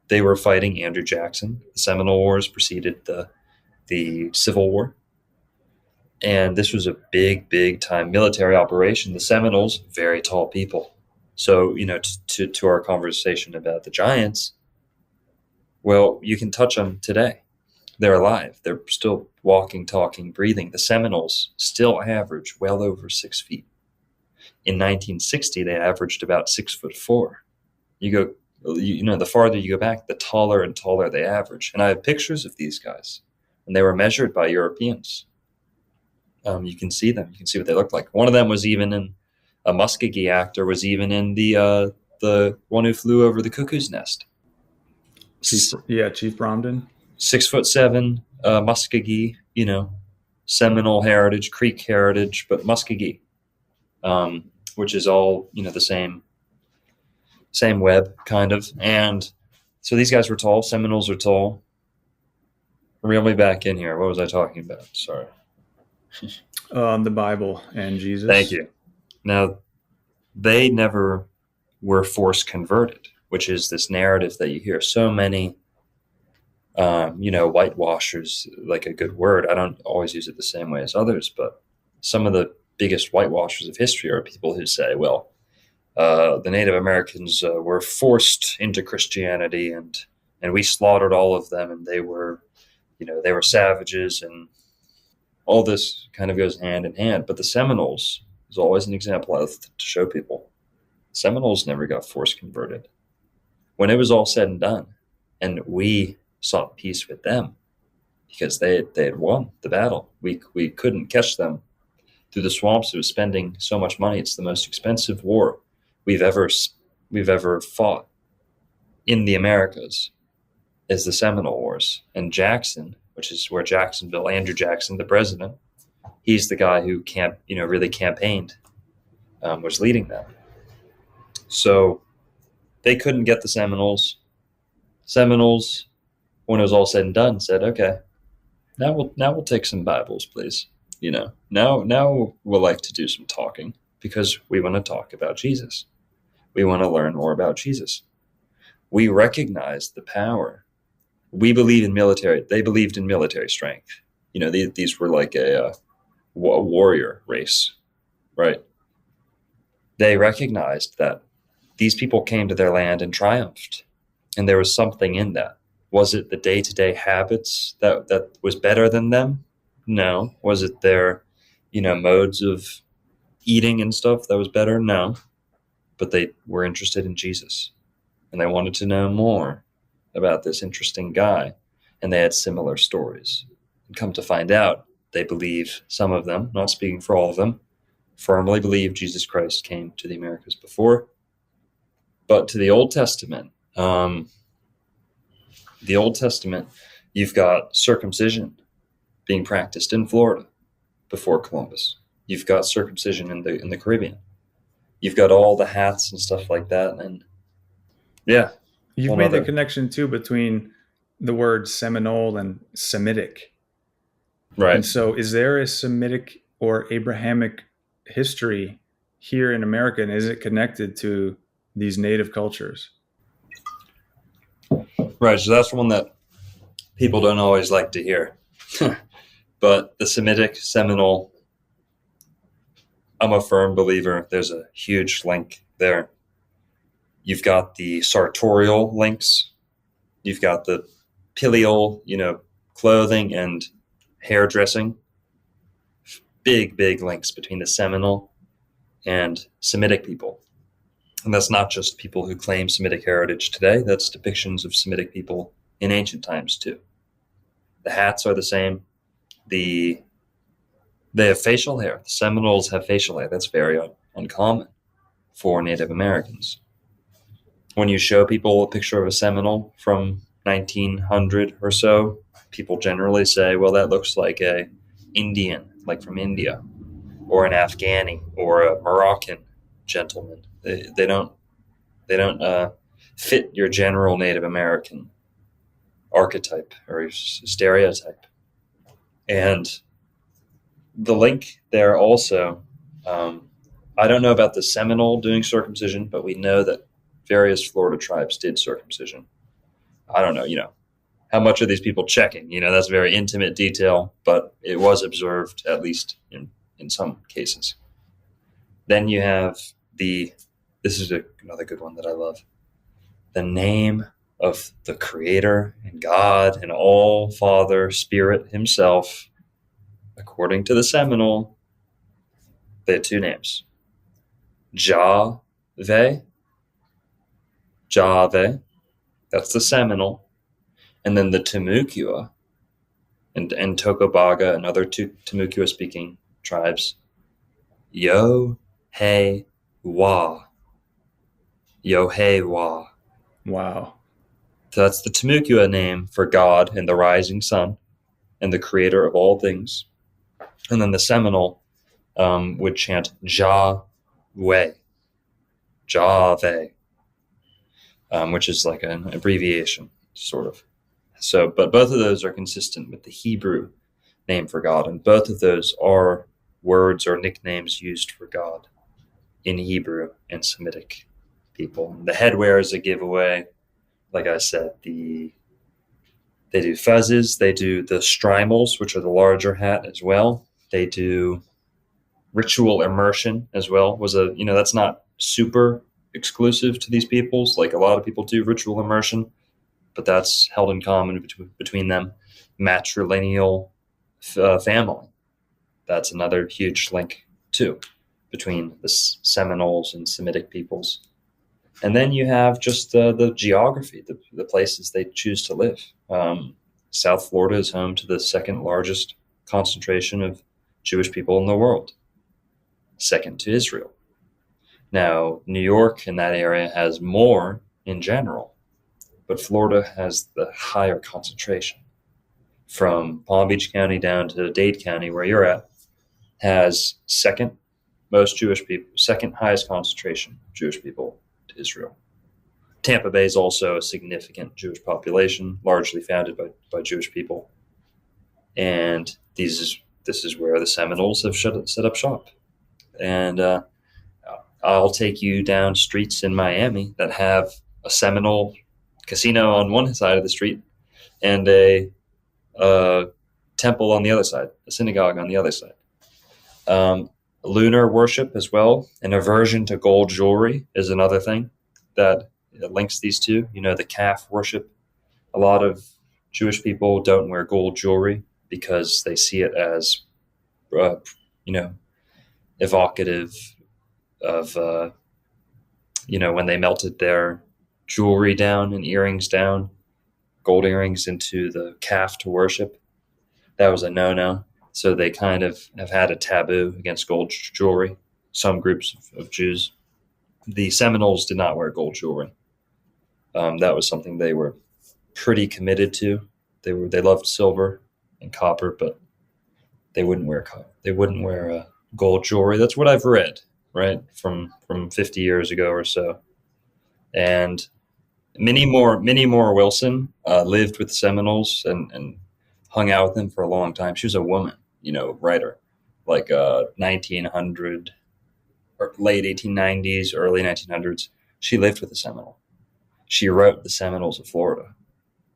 [SPEAKER 2] they were fighting Andrew Jackson. The Seminole Wars preceded the Civil War. And this was a big, big time military operation. The Seminoles, very tall people. So, to our conversation about the giants, well, you can touch them today. They're alive. They're still walking, talking, breathing. The Seminoles still average well over 6 feet. In 1960, they averaged about 6'4". The farther you go back, the taller and taller they average. And I have pictures of these guys, and they were measured by Europeans. You can see them. You can see what they look like. One of them was even in a Muskogee actor was even in the one who flew over the cuckoo's nest.
[SPEAKER 3] Chief Bromden.
[SPEAKER 2] 6'7", Muskogee, Seminole heritage, Creek heritage, but Muskogee, which is all, the same web kind of. And so these guys were tall. Seminoles are tall. Reel me back in here. What was I talking about? Sorry.
[SPEAKER 3] The Bible and Jesus.
[SPEAKER 2] Thank you. Now, they never were force converted, which is this narrative that you hear so many, whitewashers, like a good word. I don't always use it the same way as others, but some of the biggest whitewashers of history are people who say, well, the Native Americans were forced into Christianity and we slaughtered all of them, and they were savages, and all this kind of goes hand in hand. But the Seminoles is always an example I have to show people. Seminoles never got force converted. When it was all said and done, and we sought peace with them because they had won the battle. We couldn't catch them through the swamps. It was spending so much money. It's the most expensive war we've ever fought in the Americas, is the Seminole Wars. And Jackson, which is where Andrew Jackson, the president, he's the guy who really campaigned, was leading them. So they couldn't get the Seminoles. Seminoles, when it was all said and done, said, okay, now we'll take some Bibles, please. Now we'll like to do some talking because we want to talk about Jesus. We want to learn more about Jesus. We recognize the power. We believe in military. They believed in military strength. these were like a warrior race, right? They recognized that these people came to their land and triumphed, and there was something in that. Was it the day-to-day habits that was better than them? No. Was it their, modes of eating and stuff that was better? No. But they were interested in Jesus, and they wanted to know more about this interesting guy, and they had similar stories. And come to find out, they believe, some of them, not speaking for all of them, firmly believe Jesus Christ came to the Americas before. But to the Old Testament, you've got circumcision being practiced in Florida before Columbus. You've got circumcision in the Caribbean. You've got all the hats and stuff like that, and yeah.
[SPEAKER 3] You've made the connection too between the word Seminole and Semitic.
[SPEAKER 2] Right.
[SPEAKER 3] And so is there a Semitic or Abrahamic history here in America, and is it connected to these native cultures?
[SPEAKER 2] Right. So that's one that people don't always like to hear. But the Semitic, Seminole, I'm a firm believer. There's a huge link there. You've got the sartorial links. You've got the pileal, clothing and hairdressing. Big links between the Seminole and Semitic people. And that's not just people who claim Semitic heritage today. That's depictions of Semitic people in ancient times too. The hats are the same. They have facial hair. The Seminoles have facial hair. That's very uncommon for Native Americans. When you show people a picture of a Seminole from 1900 or so, people generally say, well, that looks like a Indian, like from India, or an Afghani, or a Moroccan gentleman. They don't fit your general Native American archetype or stereotype. And the link there also, I don't know about the Seminole doing circumcision, but we know that various Florida tribes did circumcision. I don't know, how much are these people checking? That's very intimate detail, but it was observed, at least in some cases. Then you have this is another good one that I love. The name of the Creator and God and All Father Spirit himself, according to the Seminole, they had two names. Jahveh, that's the Seminole. And then the Timucua and Tocobaga and other Timucua speaking tribes, Yo-Hey-Wah. Yo-Hey-Wah.
[SPEAKER 3] Wow.
[SPEAKER 2] So that's the Timucua name for God and the rising sun and the creator of all things. And then the Seminole would chant Jah-Weh, which is like an abbreviation, sort of. So, but both of those are consistent with the Hebrew name for God, and both of those are words or nicknames used for God in Hebrew and Semitic people. The headwear is a giveaway. Like I said, they do fezzes, they do the strimals, which are the larger hat as well. They do ritual immersion as well. That's not super exclusive to these peoples. Like a lot of people do ritual immersion, but that's held in common between them. Matrilineal family. That's another huge link too between the Seminoles and Semitic peoples. And then you have just the geography, the places they choose to live. South Florida is home to the second largest concentration of Jewish people in the world, second to Israel. Now, New York in that area has more in general, but Florida has the higher concentration. From Palm Beach County down to Dade County, where you're at, has second highest concentration of Jewish people to Israel. Tampa Bay is also a significant Jewish population, largely founded by Jewish people. And this is where the Seminoles have set up shop. And I'll take you down streets in Miami that have a Seminole casino on one side of the street and a temple on the other side, a synagogue on the other side. Lunar worship as well, an aversion to gold jewelry is another thing that links these two. The calf worship. A lot of Jewish people don't wear gold jewelry because they see it as, evocative of, when they melted their jewelry down and earrings down, gold earrings into the calf to worship. That was a no-no. So they kind of have had a taboo against gold jewelry, some groups of Jews. The Seminoles did not wear gold jewelry. That was something they were pretty committed to. They loved silver and copper, but they wouldn't wear gold jewelry. That's what I've read, right, from 50 years ago or so. And Minnie Moore Wilson lived with the Seminoles and hung out with them for a long time. She was a woman, writer, like 1900 or late 1890s, early 1900s. She lived with the Seminole. She wrote The Seminoles of Florida,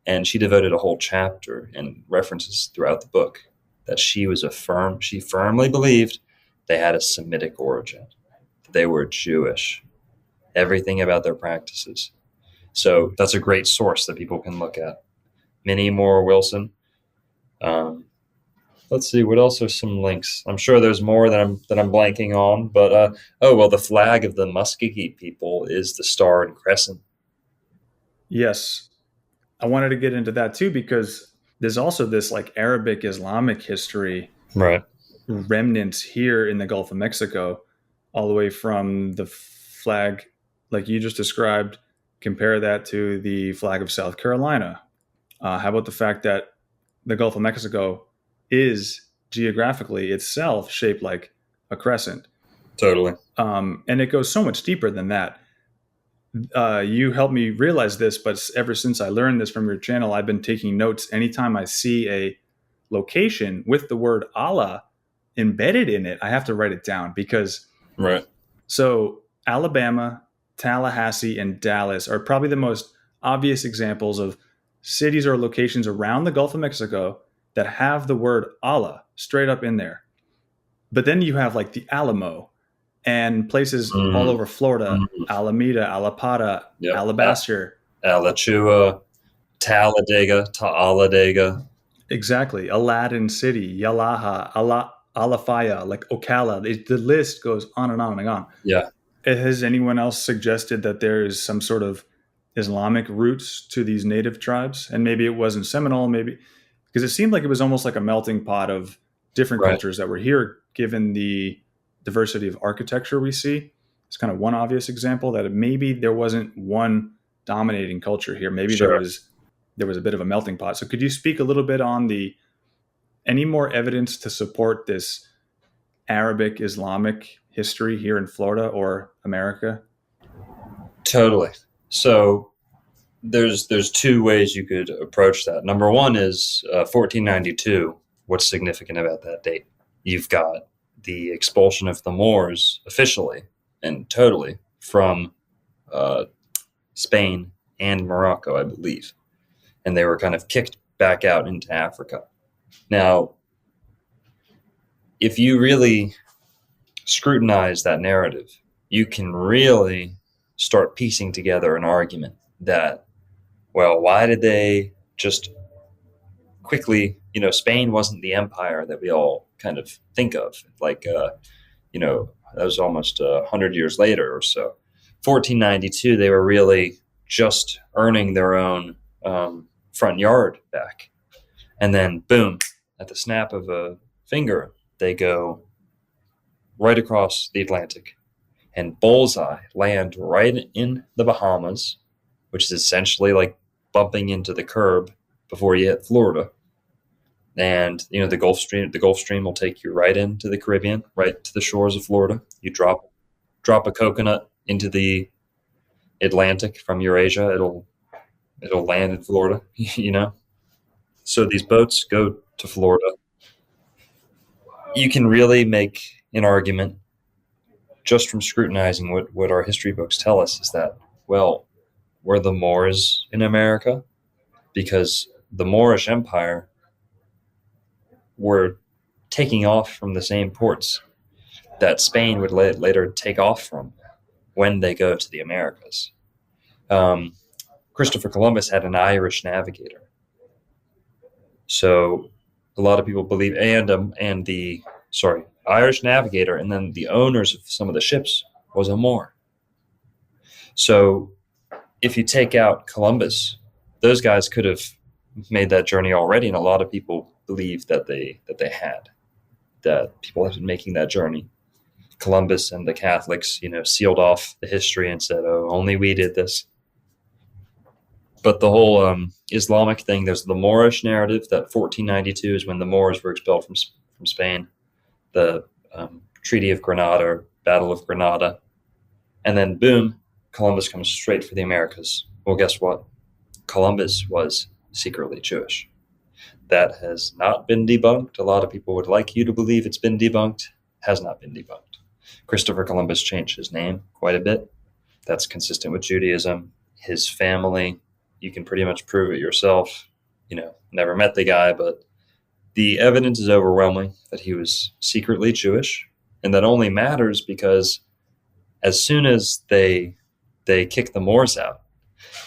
[SPEAKER 2] and she devoted a whole chapter and references throughout the book that she firmly believed they had a Semitic origin. They were Jewish. Everything about their practices. So that's a great source that people can look at. Minnie Moore Wilson. Let's see, what else are some links? I'm sure there's more that I'm blanking on, but the flag of the Muskogee people is the star and crescent.
[SPEAKER 3] Yes. I wanted to get into that too, because there's also this like Arabic Islamic history
[SPEAKER 2] Right.
[SPEAKER 3] remnants here in the Gulf of Mexico, all the way from the flag like you just described. Compare that to the flag of South Carolina. How about the fact that the Gulf of Mexico is geographically itself shaped like a crescent?
[SPEAKER 2] Totally.
[SPEAKER 3] And it goes so much deeper than that. You helped me realize this, but ever since I learned this from your channel, I've been taking notes. Anytime I see a location with the word Allah embedded in it, I have to write it down, because
[SPEAKER 2] Right.
[SPEAKER 3] So Alabama, Tallahassee, and Dallas are probably the most obvious examples of cities or locations around the Gulf of Mexico that have the word Allah straight up in there. But then you have like the Alamo and places all over Florida, Alameda, Alapata,
[SPEAKER 2] Yep.
[SPEAKER 3] Alabaster.
[SPEAKER 2] Alachua, Talladega.
[SPEAKER 3] Exactly. Aladdin City, Yalaha, Alafaya, like Ocala. The list goes on and on and on.
[SPEAKER 2] Yeah.
[SPEAKER 3] Has anyone else suggested that there is some sort of Islamic roots to these native tribes? And maybe it wasn't Seminole, maybe, because it seemed like it was almost like a melting pot of different cultures that were here, given the diversity of architecture we see. It's kind of one obvious example that maybe there wasn't one dominating culture here. Maybe there was a bit of a melting pot. So could you speak a little bit on any more evidence to support this Arabic Islamic history here in Florida or America?
[SPEAKER 2] Totally. So there's two ways you could approach that. Number one is 1492. What's significant about that date? You've got the expulsion of the Moors officially and totally from Spain and Morocco, I believe. And they were kind of kicked back out into Africa. Now, if you really scrutinize that narrative, you can really start piecing together an argument that, well, why did they just quickly, Spain wasn't the empire that we all kind of think of. Like, that was almost 100 years later or so. 1492, they were really just earning their own front yard back. And then, boom, at the snap of a finger, they go right across the Atlantic and bullseye land right in the Bahamas, which is essentially like bumping into the curb before you hit Florida. And, the Gulf Stream will take you right into the Caribbean, right to the shores of Florida. You drop a coconut into the Atlantic from Eurasia, it'll land in Florida, So these boats go to Florida. You can really make an argument just from scrutinizing what our history books tell us is that, well, were the Moors in America? Because the Moorish Empire were taking off from the same ports that Spain would later take off from when they go to the Americas. Christopher Columbus had an Irish navigator. So a lot of people believe, Irish navigator, and then the owners of some of the ships was a Moor. So if you take out Columbus, those guys could have made that journey already, and a lot of people believe that people have been making that journey. Columbus and the Catholics, sealed off the history and said, "Oh, only we did this." But the whole Islamic thing, there's the Moorish narrative that 1492 is when the Moors were expelled from Spain, the Treaty of Granada, Battle of Granada, and then boom, Columbus comes straight for the Americas. Well, guess what? Columbus was secretly Jewish. That has not been debunked. A lot of people would like you to believe it's been debunked. Has not been debunked. Christopher Columbus changed his name quite a bit. That's consistent with Judaism. His family, you can pretty much prove it yourself. Never met the guy, but the evidence is overwhelming that he was secretly Jewish. And that only matters because as soon as they kick the Moors out,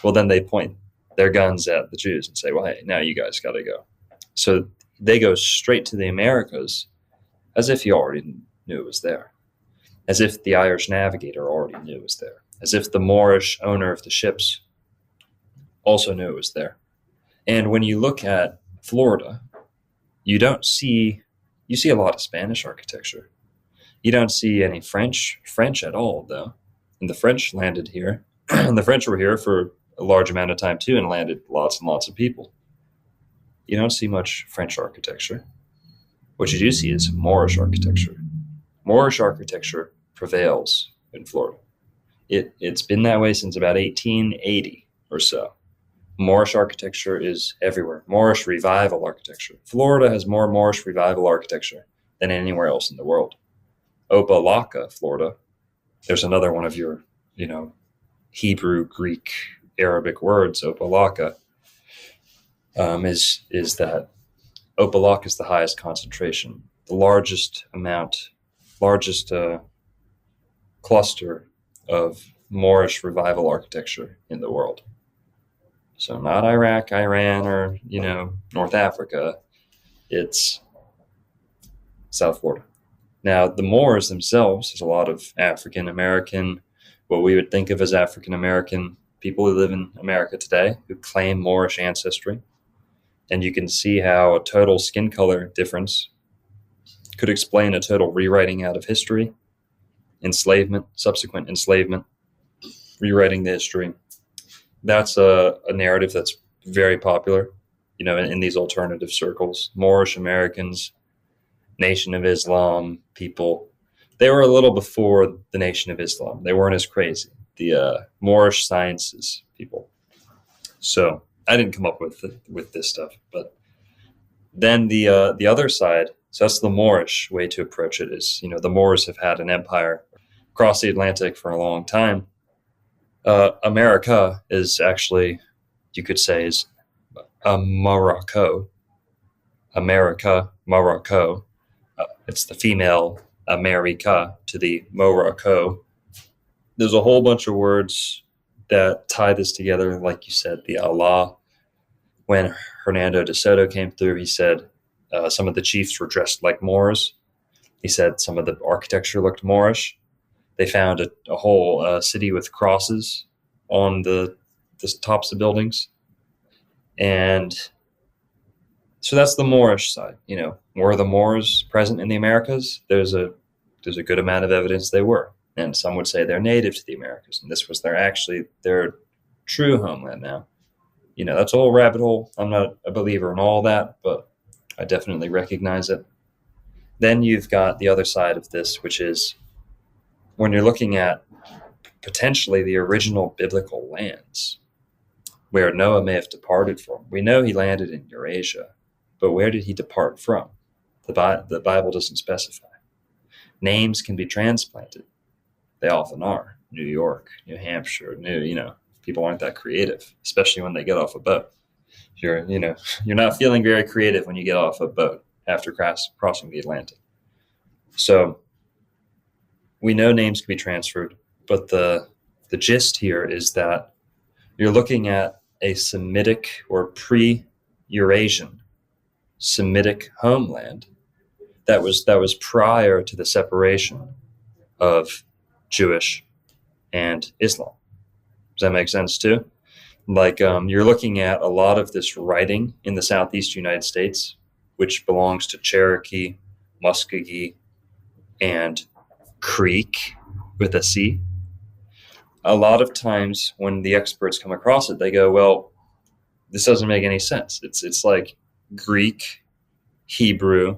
[SPEAKER 2] well, then they point their guns at the Jews and say, well, hey, now you guys got to go. So they go straight to the Americas as if he already knew it was there, as if the Irish navigator already knew it was there, as if the Moorish owner of the ships also knew it was there. And when you look at Florida, you see a lot of Spanish architecture. You don't see any French at all, though. And the French landed here, and the French were here for a large amount of time too, and landed lots and lots of people. You don't see much French architecture. What you do see is Moorish architecture. Moorish architecture prevails in Florida. It's been that way since about 1880 or so. Moorish architecture is everywhere. Moorish revival architecture. Florida has more Moorish revival architecture than anywhere else in the world. Opa-locka, Florida. There's another one of your, Hebrew, Greek, Arabic words, Opa-locka, is that Opa-locka is the highest concentration, the largest cluster of Moorish revival architecture in the world. So not Iraq, Iran, or, North Africa. It's South Florida. Now, the Moors themselves, there's a lot of African American, what we would think of as African American people who live in America today who claim Moorish ancestry. And you can see how a total skin color difference could explain a total rewriting out of history, enslavement, subsequent enslavement, rewriting the history. That's a narrative that's very popular, in these alternative circles. Moorish Americans, Nation of Islam people, they were a little before the Nation of Islam. They weren't as crazy. The Moorish sciences people. So I didn't come up with this stuff, but then the other side. So that's the Moorish way to approach it. Is the Moors have had an empire across the Atlantic for a long time. America is actually, you could say, is Morocco. America, Morocco. It's the female America to the Morocco. There's a whole bunch of words that tie this together. Like you said, the Allah. When Hernando de Soto came through, he said some of the chiefs were dressed like Moors. He said some of the architecture looked Moorish. They found a whole city with crosses on the tops of buildings. And so that's the Moorish side. Were the Moors present in the Americas? There's a good amount of evidence they were. And some would say they're native to the Americas. And this was their true homeland now. That's a whole rabbit hole. I'm not a believer in all that, but I definitely recognize it. Then you've got the other side of this, which is when you're looking at potentially the original biblical lands where Noah may have departed from. We know he landed in Eurasia, but where did he depart from? The Bible doesn't specify. Names can be transplanted. They often are. New York, New Hampshire, people aren't that creative, especially when they get off a boat. You're not feeling very creative when you get off a boat. after crossing the Atlantic. So we know names can be transferred, but the gist here is that you're looking at a Semitic or pre-Eurasian Semitic homeland that was prior to the separation of Jewish and Islam. Does that make sense too? Like you're looking at a lot of this writing in the Southeast United States, which belongs to Cherokee, Muskogee, and Creek with a C. A lot of times when the experts come across it, they go, well, this doesn't make any sense. It's like Greek, Hebrew,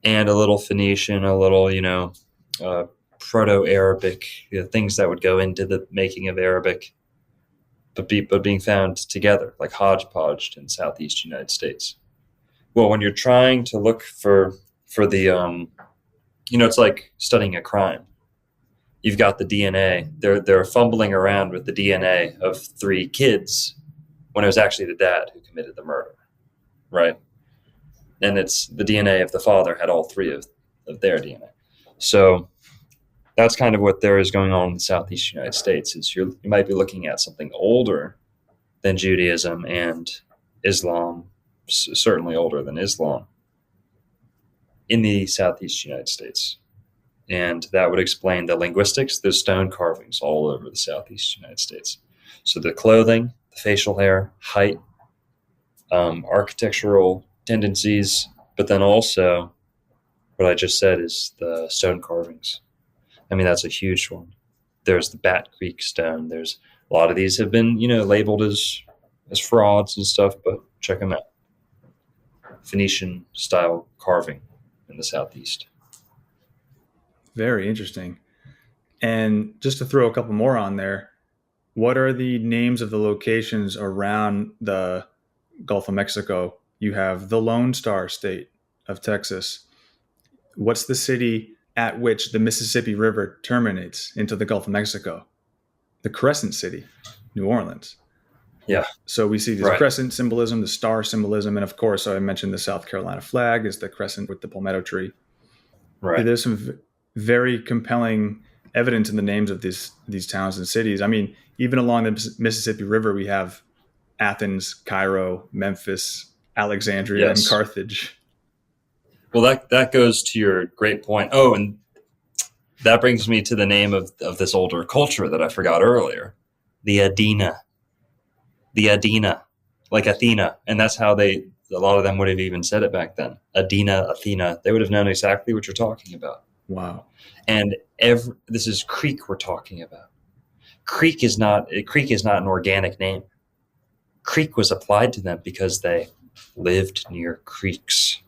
[SPEAKER 2] and a little Phoenician, a little, Proto-Arabic, things that would go into the making of Arabic, but being found together, like hodgepodge in Southeast United States. Well, when you're trying to look for the, it's like studying a crime. You've got the DNA. They're fumbling around with the DNA of 3 kids when it was actually the dad who committed the murder, right? And it's the DNA of the father had all 3 of their DNA. So that's kind of what there is going on in the Southeast United States. Is you might be looking at something older than Judaism and Islam, certainly older than Islam, in the Southeast United States. And that would explain the linguistics. There's stone carvings all over the Southeast United States. So the clothing, the facial hair, height, architectural tendencies, but then also what I just said is the stone carvings. I mean, that's a huge one. There's the Bat Creek stone. There's a lot of these have been, labeled as frauds and stuff, but check them out. Phoenician style carving in the Southeast.
[SPEAKER 3] Very interesting. And just to throw a couple more on there, what are the names of the locations around the Gulf of Mexico? You have the Lone Star State of Texas. What's the city at which the Mississippi River terminates into the Gulf of Mexico? The Crescent City, New Orleans.
[SPEAKER 2] Yeah.
[SPEAKER 3] So we see this crescent symbolism, the star symbolism, and of course, I mentioned the South Carolina flag is the crescent with the palmetto tree.
[SPEAKER 2] Right.
[SPEAKER 3] There's some very compelling evidence in the names of these towns and cities. I mean, even along the Mississippi River, we have Athens, Cairo, Memphis, Alexandria, and Carthage.
[SPEAKER 2] Well, that goes to your great point. Oh, and that brings me to the name of this older culture that I forgot earlier, the Adena. The Adena, like Athena. And that's how a lot of them would have even said it back then. Adena, Athena. They would have known exactly what you're talking about.
[SPEAKER 3] Wow.
[SPEAKER 2] And this is Creek we're talking about. Creek is not an organic name. Creek was applied to them because they lived near creeks.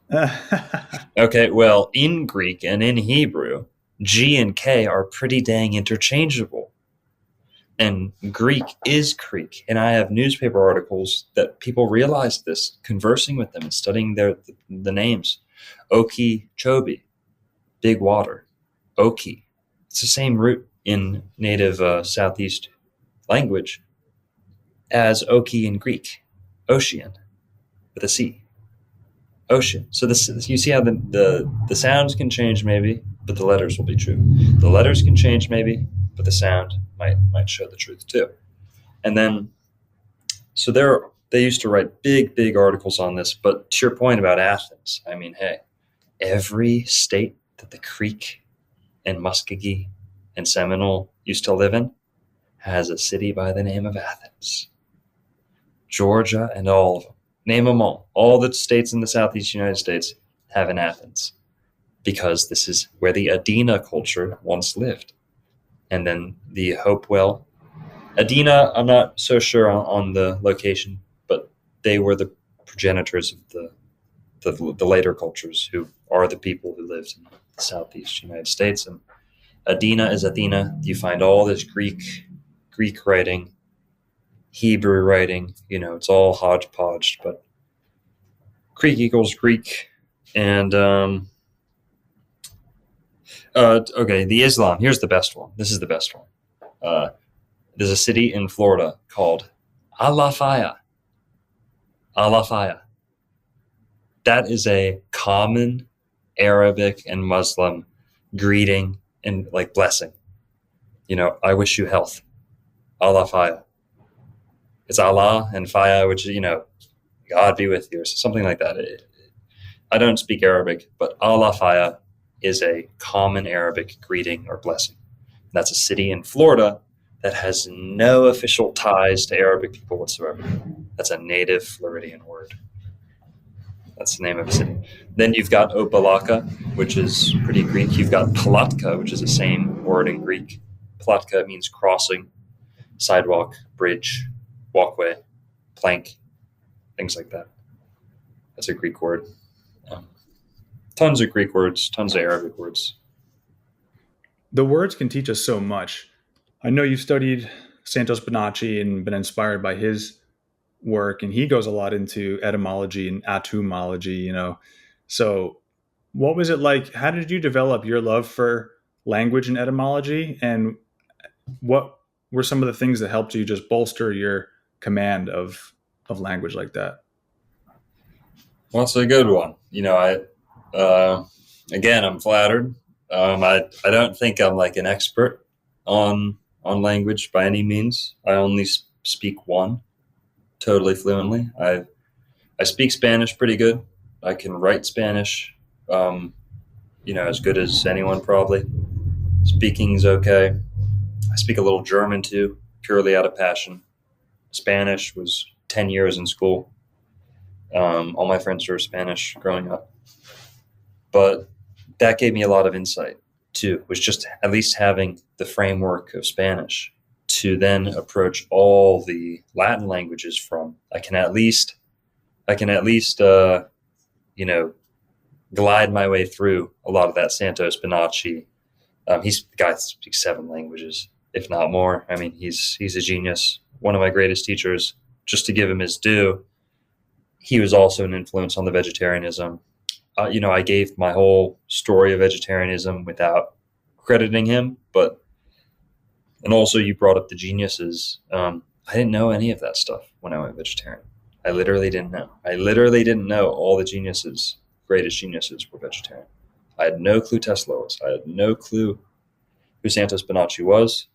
[SPEAKER 2] Okay, well, in Greek and in Hebrew, G and K are pretty dang interchangeable. And Greek is Creek. And I have newspaper articles that people realize this, conversing with them and studying the names. Okeechobee, big water. Oki. It's the same root in native Southeast language as Oki in Greek. Ocean, with a C. Ocean. So you see how the sounds can change maybe, but the letters will be true. The letters can change maybe, but the sound might show the truth too. And then, so they used to write big articles on this. But to your point about Athens, I mean, hey, every state that the Creek and Muskogee and Seminole used to live in has a city by the name of Athens. Georgia and all of them. Name them all. All the states in the Southeast United States have an Athens because this is where the Adena culture once lived. And then the Hopewell. Adena, I'm not so sure on the location, but they were the progenitors of the later cultures who are the people who lived in the Southeast United States. And Adena is Athena. You find all this Greek writing, Hebrew writing, it's all hodgepodge, but Creek equals Greek. And okay, the Islam. Here's the best one. This is the best one. There's a city in Florida called Alafaya. Alafaya. that is a common Arabic and Muslim greeting and like blessing. I wish you health. Allah faya. It's Allah and faya, which is, God be with you, or something like that. I don't speak Arabic, but Allah faya is a common Arabic greeting or blessing. That's a city in Florida that has no official ties to Arabic people whatsoever. That's a native Floridian word. That's the name of a city. Then you've got Opalaka, which is pretty Greek. You've got Palatka, which is the same word in Greek. Palatka means crossing, sidewalk, bridge, walkway, plank, things like that. That's a Greek word. Tons of Greek words, tons of Arabic words.
[SPEAKER 3] The words can teach us so much. I know you've studied Santos Bonacci and been inspired by his work, and he goes a lot into etymology and etymology, So what was it like? How did you develop your love for language and etymology? And what were some of the things that helped you just bolster your command of language like that?
[SPEAKER 2] Well, it's a good one. Again, I'm flattered. I don't think I'm like an expert on language by any means. I only speak one totally fluently. I speak Spanish pretty good. I can write Spanish, as good as anyone probably. Speaking's okay. I speak a little German too, purely out of passion. Spanish was 10 years in school. All my friends were Spanish growing up. But that gave me a lot of insight too, was just at least having the framework of Spanish to then approach all the Latin languages from. I can at least glide my way through a lot of that Santos Bonacci. He's the guy that speaks 7 languages, if not more. I mean, he's a genius. One of my greatest teachers. Just to give him his due, he was also an influence on the vegetarianism. I gave my whole story of vegetarianism without crediting him, and also you brought up the geniuses. I didn't know any of that stuff when I went vegetarian. I literally didn't know. All the greatest geniuses were vegetarian. I had no clue Tesla was. I had no clue who Santos Bonacci was.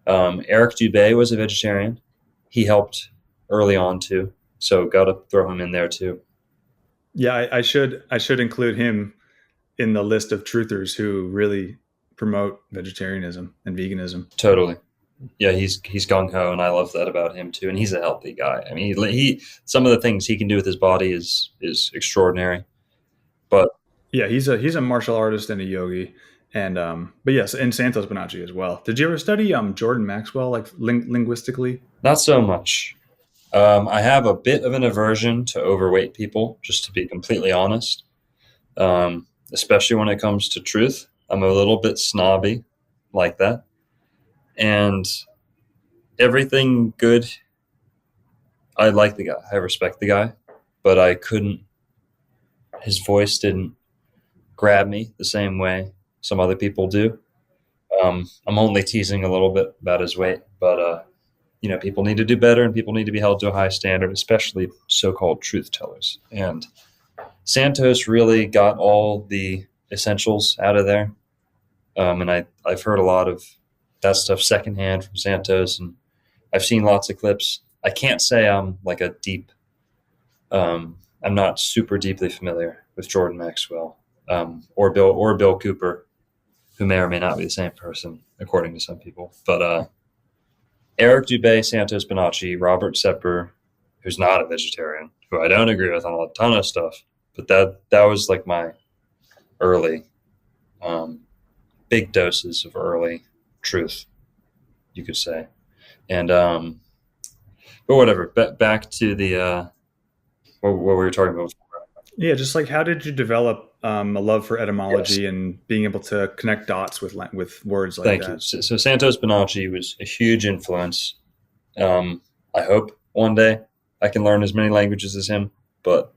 [SPEAKER 2] Eric Dubé was a vegetarian. He helped early on too, so got to throw him in there too.
[SPEAKER 3] Yeah, I should include him in the list of truthers who really promote vegetarianism and veganism.
[SPEAKER 2] Totally. Yeah, he's gung ho, and I love that about him too. And he's a healthy guy. I mean, he some of the things he can do with his body is extraordinary. But
[SPEAKER 3] yeah, he's a martial artist and a yogi, and but yes, and Santos Bonacci as well. Did you ever study Jordan Maxwell like linguistically?
[SPEAKER 2] Not so much. I have a bit of an aversion to overweight people, just to be completely honest. Especially when it comes to truth, I'm a little bit snobby like that. And everything good, I like the guy. I respect the guy, but I couldn't. His voice didn't grab me the same way some other people do. I'm only teasing a little bit about his weight, but people need to do better, and people need to be held to a high standard, especially so-called truth tellers. And Santos really got all the essentials out of there. And I've heard a lot of that stuff secondhand from Santos, and I've seen lots of clips. I can't say I'm like a deep, I'm not super deeply familiar with Jordan Maxwell, or Bill Cooper, who may or may not be the same person, according to some people. But Eric Dubé, Santos Bonacci, Robert Sepper, who's not a vegetarian, who I don't agree with on a ton of stuff, but that was like my early, big doses of early truth, you could say. And but whatever. Back to the what we were talking about.
[SPEAKER 3] Yeah, just like how did you develop a love for etymology and being able to connect dots with words like
[SPEAKER 2] Thank
[SPEAKER 3] that?
[SPEAKER 2] you. So Santos Bonacci was a huge influence. I hope one day I can learn as many languages as him, but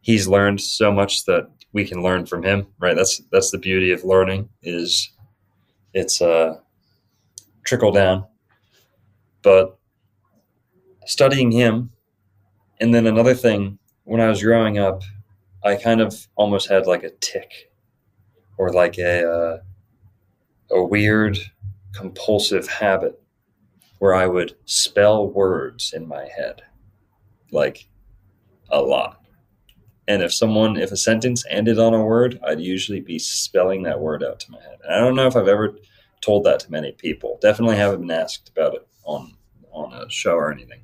[SPEAKER 2] he's learned so much that we can learn from him, right? That's the beauty of learning, is it's trickle down. But studying him, and then another thing when I was growing up, I kind of almost had like a tick or like a weird compulsive habit where I would spell words in my head like a lot. And if a sentence ended on a word, I'd usually be spelling that word out to my head. And I don't know if I've ever told that to many people. Definitely haven't been asked about it on a show or anything.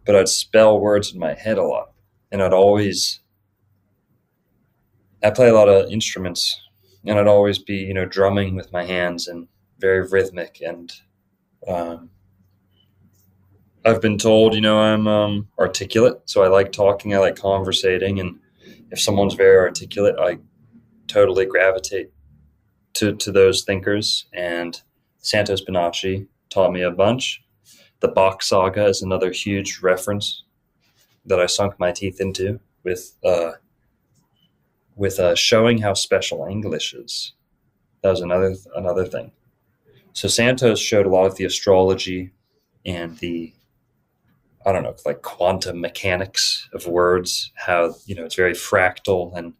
[SPEAKER 2] But I'd spell words in my head a lot. And I play a lot of instruments, and I'd always be, drumming with my hands and very rhythmic. And I've been told, I'm articulate, so I like talking, I like conversating, and if someone's very articulate, I totally gravitate to those thinkers. And Santos Bonacci taught me a bunch. The Bok Saga is another huge reference that I sunk my teeth into with showing how special English is. That was another thing. So Santos showed a lot of the astrology and the, I don't know, like quantum mechanics of words, how, it's very fractal, and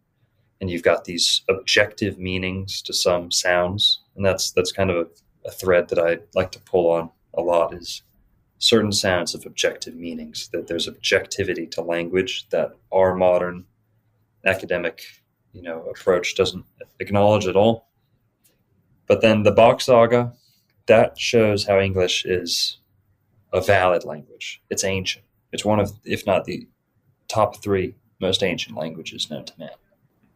[SPEAKER 2] you've got these objective meanings to some sounds. And that's kind of a thread that I like to pull on a lot, is certain sounds of objective meanings, that there's objectivity to language that our modern academic, approach doesn't acknowledge at all. But then the Bok Saga, that shows how English is a valid language. It's ancient. It's one of, if not the top 3 most ancient languages known to man.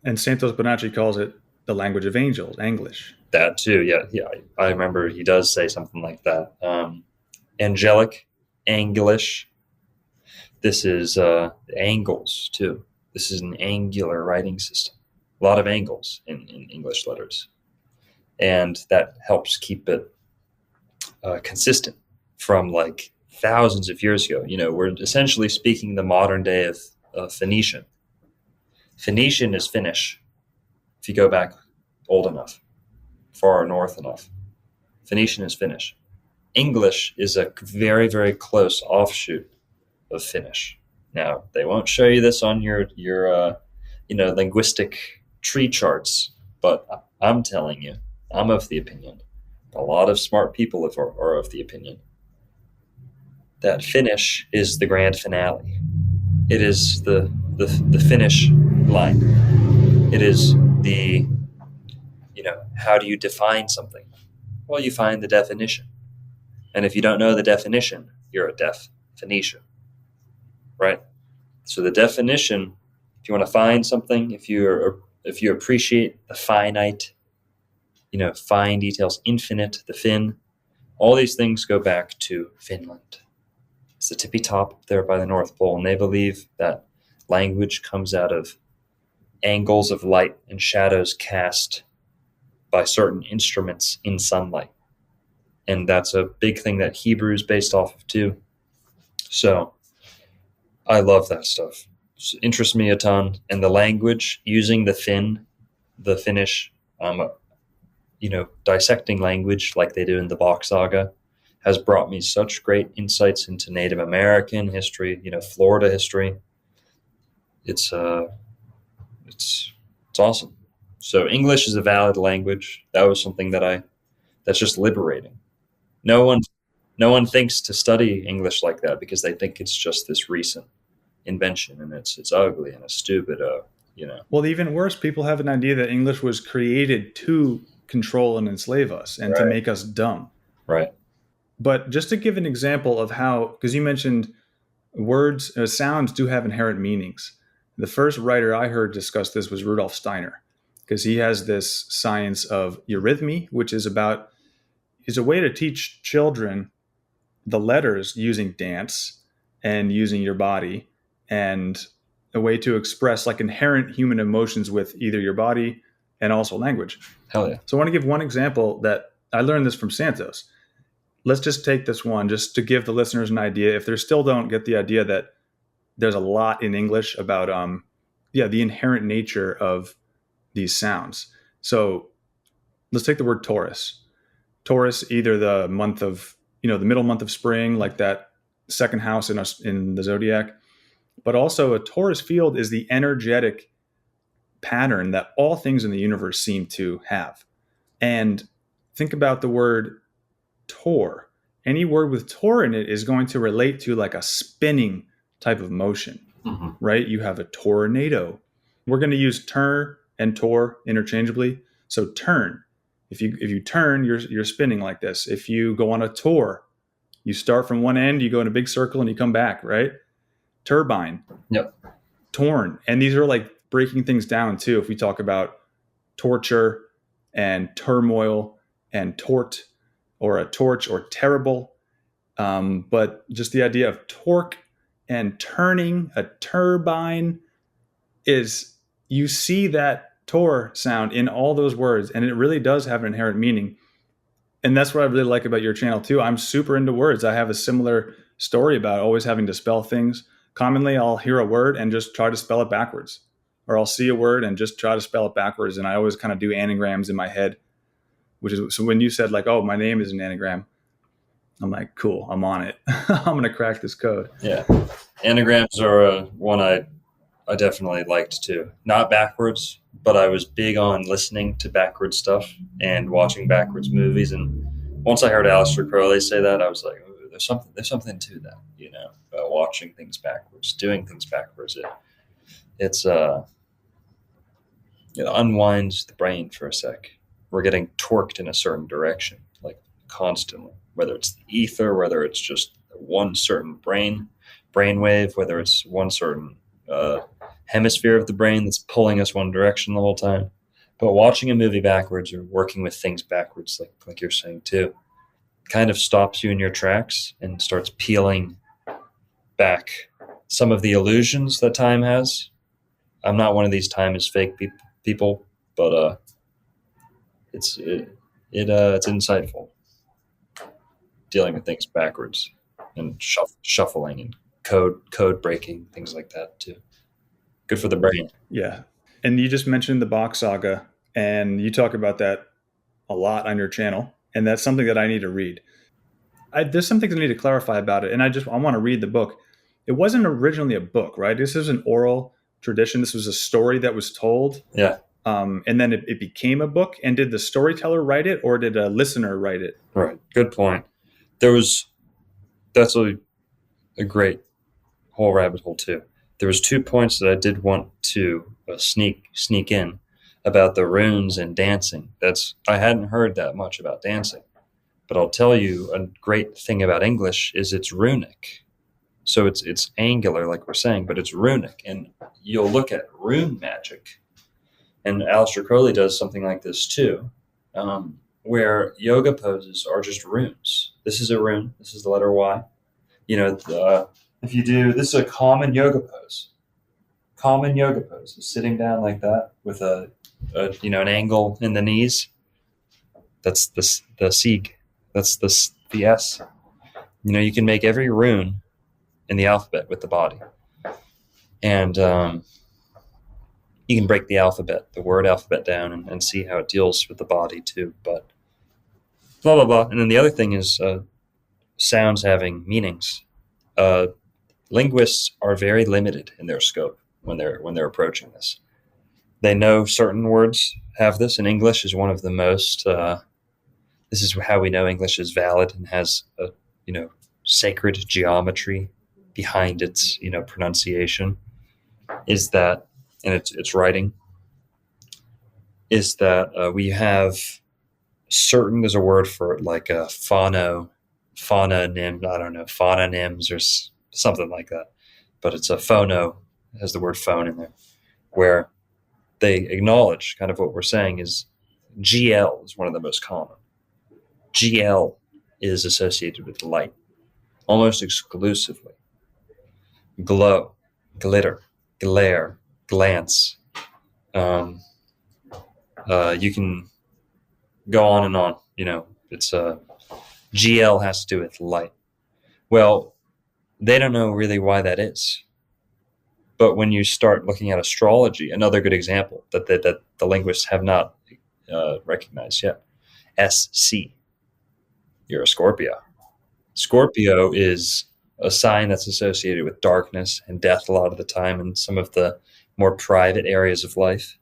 [SPEAKER 3] And Santos Bonacci calls it the language of angels, Anglish.
[SPEAKER 2] That too, yeah. I remember he does say something like that. Angelic, Anglish. This is angles too. This is an angular writing system. A lot of angles in English letters. And that helps keep it consistent from like thousands of years ago. We're essentially speaking the modern day of Phoenician. Phoenician is Finnish. If you go back old enough, far north enough, Phoenician is Finnish. English is a very, very close offshoot of Finnish. Now, they won't show you this on your linguistic tree charts, but I'm telling you, I'm of the opinion, a lot of smart people are of the opinion, that Finnish is the grand finale. It is the finish line. It is the, how do you define something? Well, you find the definition. And if you don't know the definition, you're a deaf Phoenician, right? So the definition, if you want to find something, if you appreciate the finite, fine details, infinite, the Finn, all these things go back to Finland. It's the tippy top up there by the North Pole, and they believe that language comes out of angles of light and shadows cast by certain instruments in sunlight. And that's a big thing that Hebrew is based off of too. So I love that stuff. It interests me a ton. And the language, using the Finnish, dissecting language like they do in the Bok Saga, has brought me such great insights into Native American history, Florida history. It's awesome. So English is a valid language. That was something that's just liberating. No one thinks to study English like that because they think it's just this recent invention, and it's ugly and it's stupid.
[SPEAKER 3] Well, even worse, people have an idea that English was created to control and enslave us and to make us dumb.
[SPEAKER 2] Right.
[SPEAKER 3] But just to give an example of how, because you mentioned words, sounds do have inherent meanings. The first writer I heard discuss this was Rudolf Steiner, because he has this science of eurythmy, which is a way to teach children the letters using dance and using your body, and a way to express like inherent human emotions with either your body and also language.
[SPEAKER 2] Hell yeah.
[SPEAKER 3] So I want to give one example that I learned this from Santos. Let's just take this one just to give the listeners an idea. If they still don't get the idea that there's a lot in English about, the inherent nature of these sounds. So let's take the word Taurus. Taurus, either the month of, the middle month of spring, like that second house in the zodiac, but also a torus field is the energetic pattern that all things in the universe seem to have. And think about the word tor. Any word with tor in it is going to relate to like a spinning type of motion, right? You have a tornado. We're going to use turn and tor interchangeably. So turn. If you turn, you're spinning like this. If you go on a tour, you start from one end, you go in a big circle, and you come back, right? Turbine.
[SPEAKER 2] Yep.
[SPEAKER 3] Torn. And these are like breaking things down too. If we talk about torture and turmoil and tort or a torch or terrible. But just the idea of torque and turning, a turbine, is you see that tor sound in all those words, and it really does have an inherent meaning. And that's what I really like about your channel too. I'm super into words. I have a similar story about always having to spell things. Commonly, I'll hear a word and just try to spell it backwards, or I'll see a word and just try to spell it backwards. And I always kind of do anagrams in my head, which is, so when you said like, oh, my name is an anagram, I'm like, cool, I'm on it. I'm going to crack this code.
[SPEAKER 2] Yeah. Anagrams are one I definitely liked too. Not backwards, but I was big on listening to backwards stuff and watching backwards movies. And once I heard Aleister Crowley say that, I was like, ooh, there's something to that, about watching things backwards, doing things backwards. It unwinds the brain for a sec. We're getting torqued in a certain direction, like constantly, whether it's the ether, whether it's just one certain brainwave, whether it's one certain hemisphere of the brain that's pulling us one direction the whole time. But watching a movie backwards or working with things backwards, like you're saying too, kind of stops you in your tracks and starts peeling back some of the illusions that time has. I'm not one of these time is fake people, but it's insightful dealing with things backwards and shuffling and code breaking, things like that too. Good for the brain.
[SPEAKER 3] Yeah. And you just mentioned the Bok Saga, and you talk about that a lot on your channel. And that's something that I need to read. There's some things I need to clarify about it. And I want to read the book. It wasn't originally a book, right? This is an oral tradition. This was a story that was told.
[SPEAKER 2] Yeah.
[SPEAKER 3] And then it became a book. And did the storyteller write it, or did a listener write it?
[SPEAKER 2] Right. Good point. That's a great whole rabbit hole too. There was 2 points that I did want to sneak in about the runes and dancing. I hadn't heard that much about dancing, but I'll tell you a great thing about English is it's runic. So it's angular, like we're saying, but it's runic. And you'll look at rune magic, and Aleister Crowley does something like this too, where yoga poses are just runes. This is a rune. This is the letter Y. If you do, this is a common yoga pose. Common yoga pose is sitting down like that with an angle in the knees. That's the Sieg. That's the S. You can make every rune in the alphabet with the body. And you can break the word alphabet down and see how it deals with the body too. But blah, blah, blah. And then the other thing is sounds having meanings. Linguists are very limited in their scope when they're approaching this. They know certain words have this, and English is one of the most. This is how we know English is valid and has a sacred geometry behind its pronunciation. Is that, and its writing, is that we have certain. There's a word for it, like a phononym. I don't know, phononyms or something like that, but it's a phono. It has the word phone in there, where they acknowledge kind of what we're saying is GL is one of the most common. GL is associated with light, almost exclusively. Glow, glitter, glare, glance. You can go on and on. It's GL has to do with light. Well, they don't know really why that is. But when you start looking at astrology, another good example that the linguists have not recognized yet, SC. You're a Scorpio. Scorpio is a sign that's associated with darkness and death a lot of the time in some of the more private areas of life,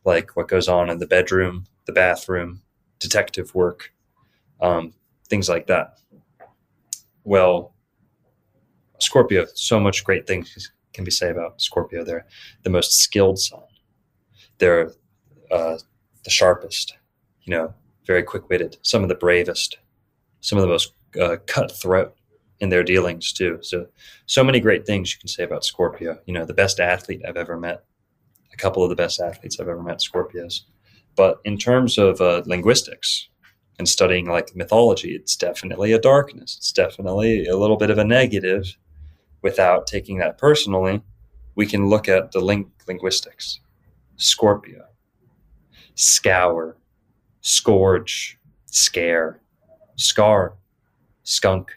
[SPEAKER 2] like what goes on in the bedroom, the bathroom, detective work, things like that. Well, Scorpio, so much great things can be said about Scorpio. They're the most skilled sign. They're the sharpest, very quick-witted, some of the bravest, some of the most cutthroat in their dealings too. So many great things you can say about Scorpio. The best athlete I've ever met, a couple of the best athletes I've ever met, Scorpios. But in terms of linguistics and studying like mythology, it's definitely a darkness. It's definitely a little bit of a negative. Without taking that personally, we can look at the linguistics. Scorpio, scour, scourge, scare, scar, skunk,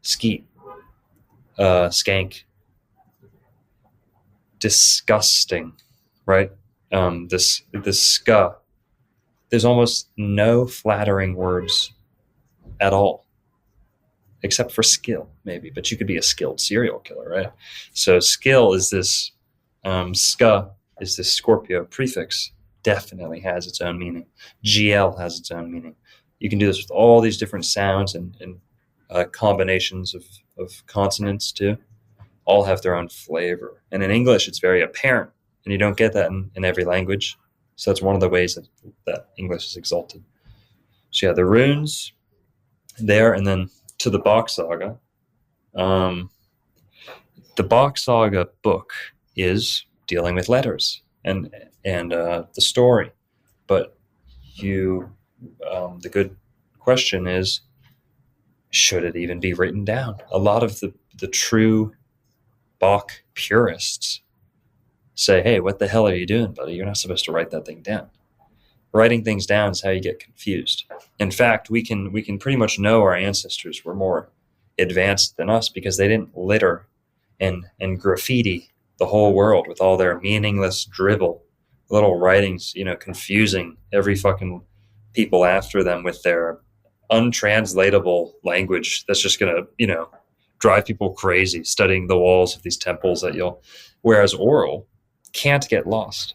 [SPEAKER 2] skeet, skank, disgusting, right? This ska. There's almost no flattering words at all, except for skill, maybe. But you could be a skilled serial killer, right? So skill is this, ska is this Scorpio prefix, definitely has its own meaning. GL has its own meaning. You can do this with all these different sounds and combinations of consonants too. All have their own flavor. And in English, it's very apparent, and you don't get that in every language. So that's one of the ways that English is exalted. So yeah, the runes there, and then to the Bok Saga. The Bok Saga book is dealing with letters and the story, but the good question is, should it even be written down? A lot of the true Bok purists say, hey, what the hell are you doing, buddy? You're not supposed to write that thing down. Writing things down is how you get confused. In fact, we can pretty much know our ancestors were more advanced than us because they didn't litter and graffiti the whole world with all their meaningless dribble, little writings, confusing every fucking people after them with their untranslatable language that's just going to, drive people crazy studying the walls of these temples whereas oral can't get lost.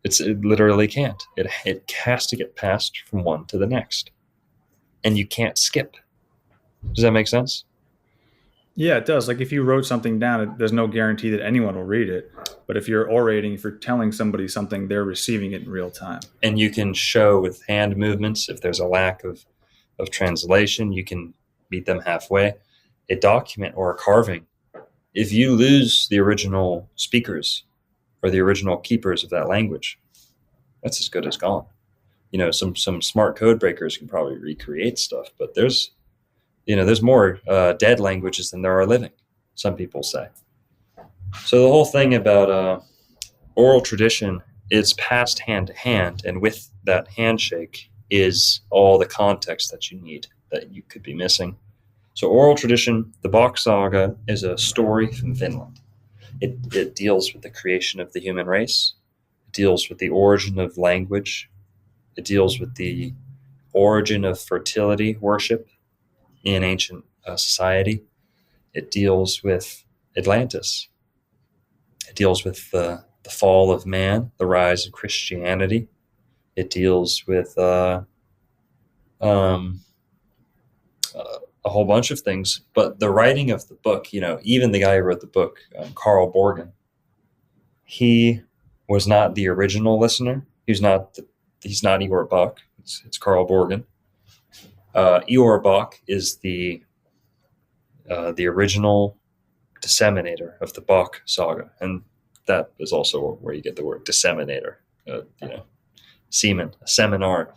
[SPEAKER 2] It literally can't. It has to get passed from one to the next. And you can't skip. Does that make sense?
[SPEAKER 3] Yeah, it does. Like if you wrote something down, there's no guarantee that anyone will read it. But if you're orating, if you're telling somebody something, they're receiving it in real time.
[SPEAKER 2] And you can show with hand movements, if there's a lack of translation, you can meet them halfway. A document or a carving, if you lose the original speakers or the original keepers of that language, that's as good as gone. Some smart code breakers can probably recreate stuff, but there's more dead languages than there are living, some people say. So the whole thing about oral tradition is passed hand to hand, and with that handshake is all the context that you need that you could be missing. So oral tradition, the Bok Saga, is a story from Finland. It deals with the creation of the human race. It deals with the origin of language. It deals with the origin of fertility worship in ancient society. It deals with Atlantis. It deals with the fall of man, the rise of Christianity. It deals with a whole bunch of things. But the writing of the book, even the guy who wrote the book, Carl Borgen, he was not the original listener. He's not Igor Bok. It's Carl Borgen. Igor Bok is the original disseminator of the Bok Saga, and that is also where you get the word disseminator. Semen, a seminar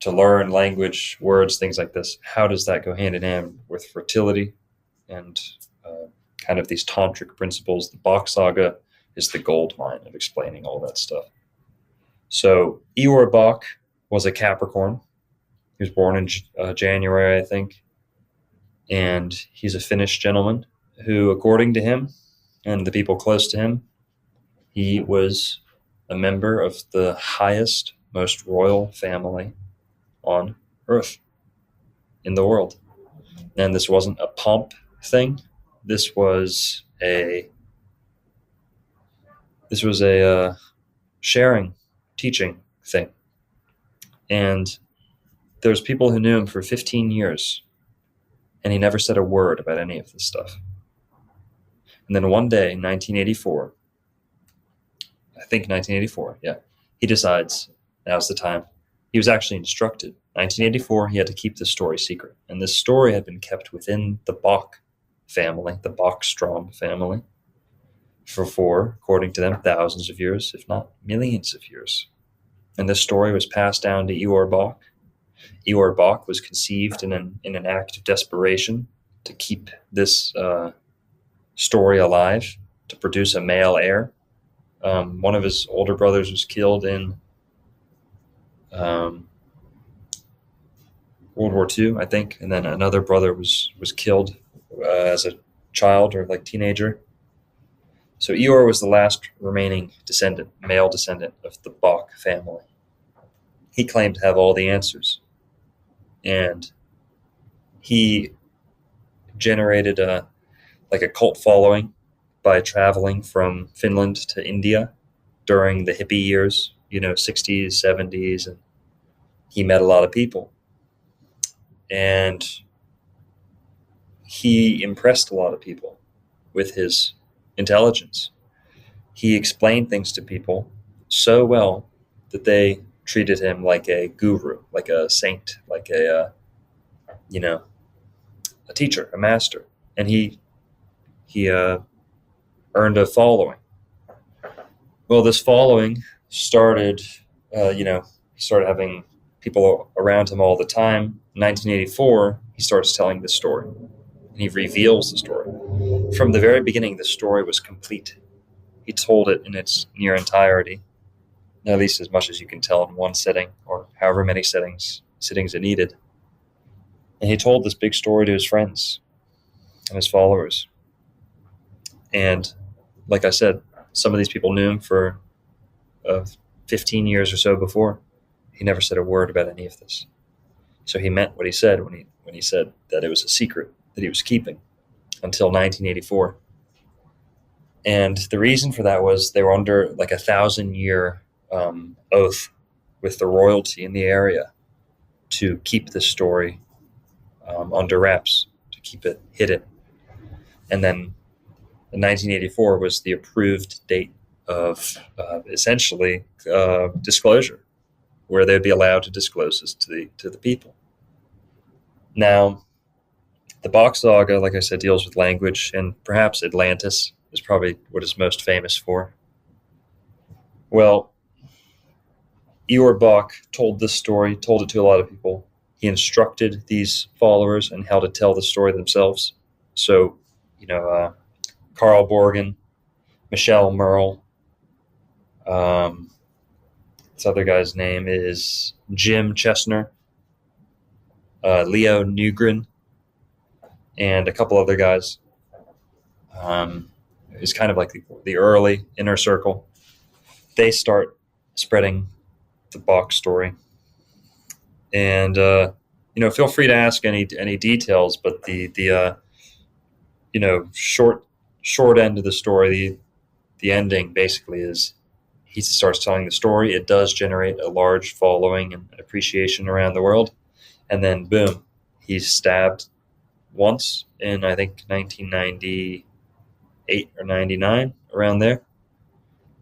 [SPEAKER 2] to learn language, words, things like this. How does that go hand in hand with fertility and kind of these tantric principles? The Bok Saga is the gold mine of explaining all that stuff. So Igor Bok was a Capricorn. He was born in January, I think. And he's a Finnish gentleman who, according to him and the people close to him, he was a member of the highest, most royal family on Earth, in the world. And this wasn't a pomp thing. this was a sharing, teaching thing. And there's people who knew him for 15 years, and he never said a word about any of this stuff. And then one day, 1984, I think 1984, yeah, he decides now's the time. He was actually instructed. 1984, he had to keep this story secret. And this story had been kept within the Bok family, the Bok Strong family, for, according to them, thousands of years, if not millions of years. And this story was passed down to Eeyore Bok. Eeyore Bok was conceived in an act of desperation to keep this story alive, to produce a male heir. One of his older brothers was killed in World War II, I think, and then another brother was killed as a child or like teenager. So Eeyore was the last remaining male descendant of the Bok family. He claimed to have all the answers, and he generated a cult following by traveling from Finland to India during the hippie years, 60s, 70s, and he met a lot of people. And he impressed a lot of people with his intelligence. He explained things to people so well that they treated him like a guru, like a saint, like a teacher, a master. And he earned a following. Well, this following started, he started having people around him all the time. In 1984, he starts telling this story, and he reveals the story. From the very beginning, the story was complete. He told it in its near entirety, at least as much as you can tell in one sitting, or however many sittings it needed. And he told this big story to his friends and his followers. And like I said, some of these people knew him for 15 years or so before. He never said a word about any of this. So he meant what he said when he said that it was a secret that he was keeping until 1984. And the reason for that was they were under like 1,000-year oath with the royalty in the area to keep this story under wraps, to keep it hidden. And then 1984 was the approved date of essentially disclosure, where they'd be allowed to disclose this to the people. Now, the Bok Saga, like I said, deals with language, and perhaps Atlantis is probably what it's most famous for. Well, Eeyore Bok told this story, told it to a lot of people. He instructed these followers on how to tell the story themselves. So, Carl Borgen, Michelle Merle, this other guy's name is Jim Chesner, Leo Nugren, and a couple other guys. It's kind of like the early inner circle. They start spreading the Bok story. And, feel free to ask any details, but the short end of the story, the ending basically is he starts telling the story. It does generate a large following and appreciation around the world. And then, boom, he's stabbed once in, I think, 1998 or 99, around there.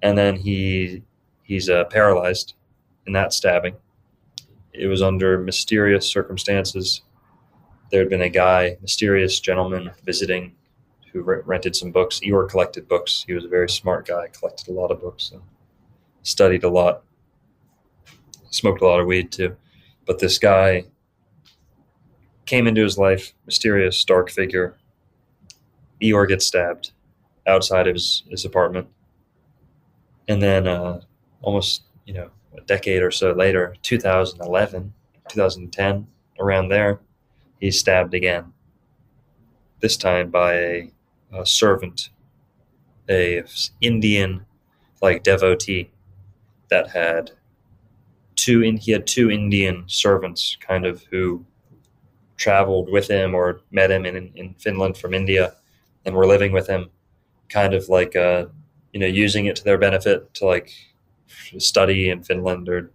[SPEAKER 2] And then he's paralyzed in that stabbing. It was under mysterious circumstances. There had been a mysterious gentleman visiting who rented some books. Eeyore collected books. He was a very smart guy, collected a lot of books and studied a lot. Smoked a lot of weed too. But this guy came into his life, mysterious, dark figure. Eeyore gets stabbed outside of his apartment. And then almost, a decade or so later, 2011, 2010, around there, he's stabbed again. This time by a servant, a Indian devotee that had two Indian servants kind of who traveled with him or met him in Finland from India, and were living with him, kind of like using it to their benefit to like study in Finland or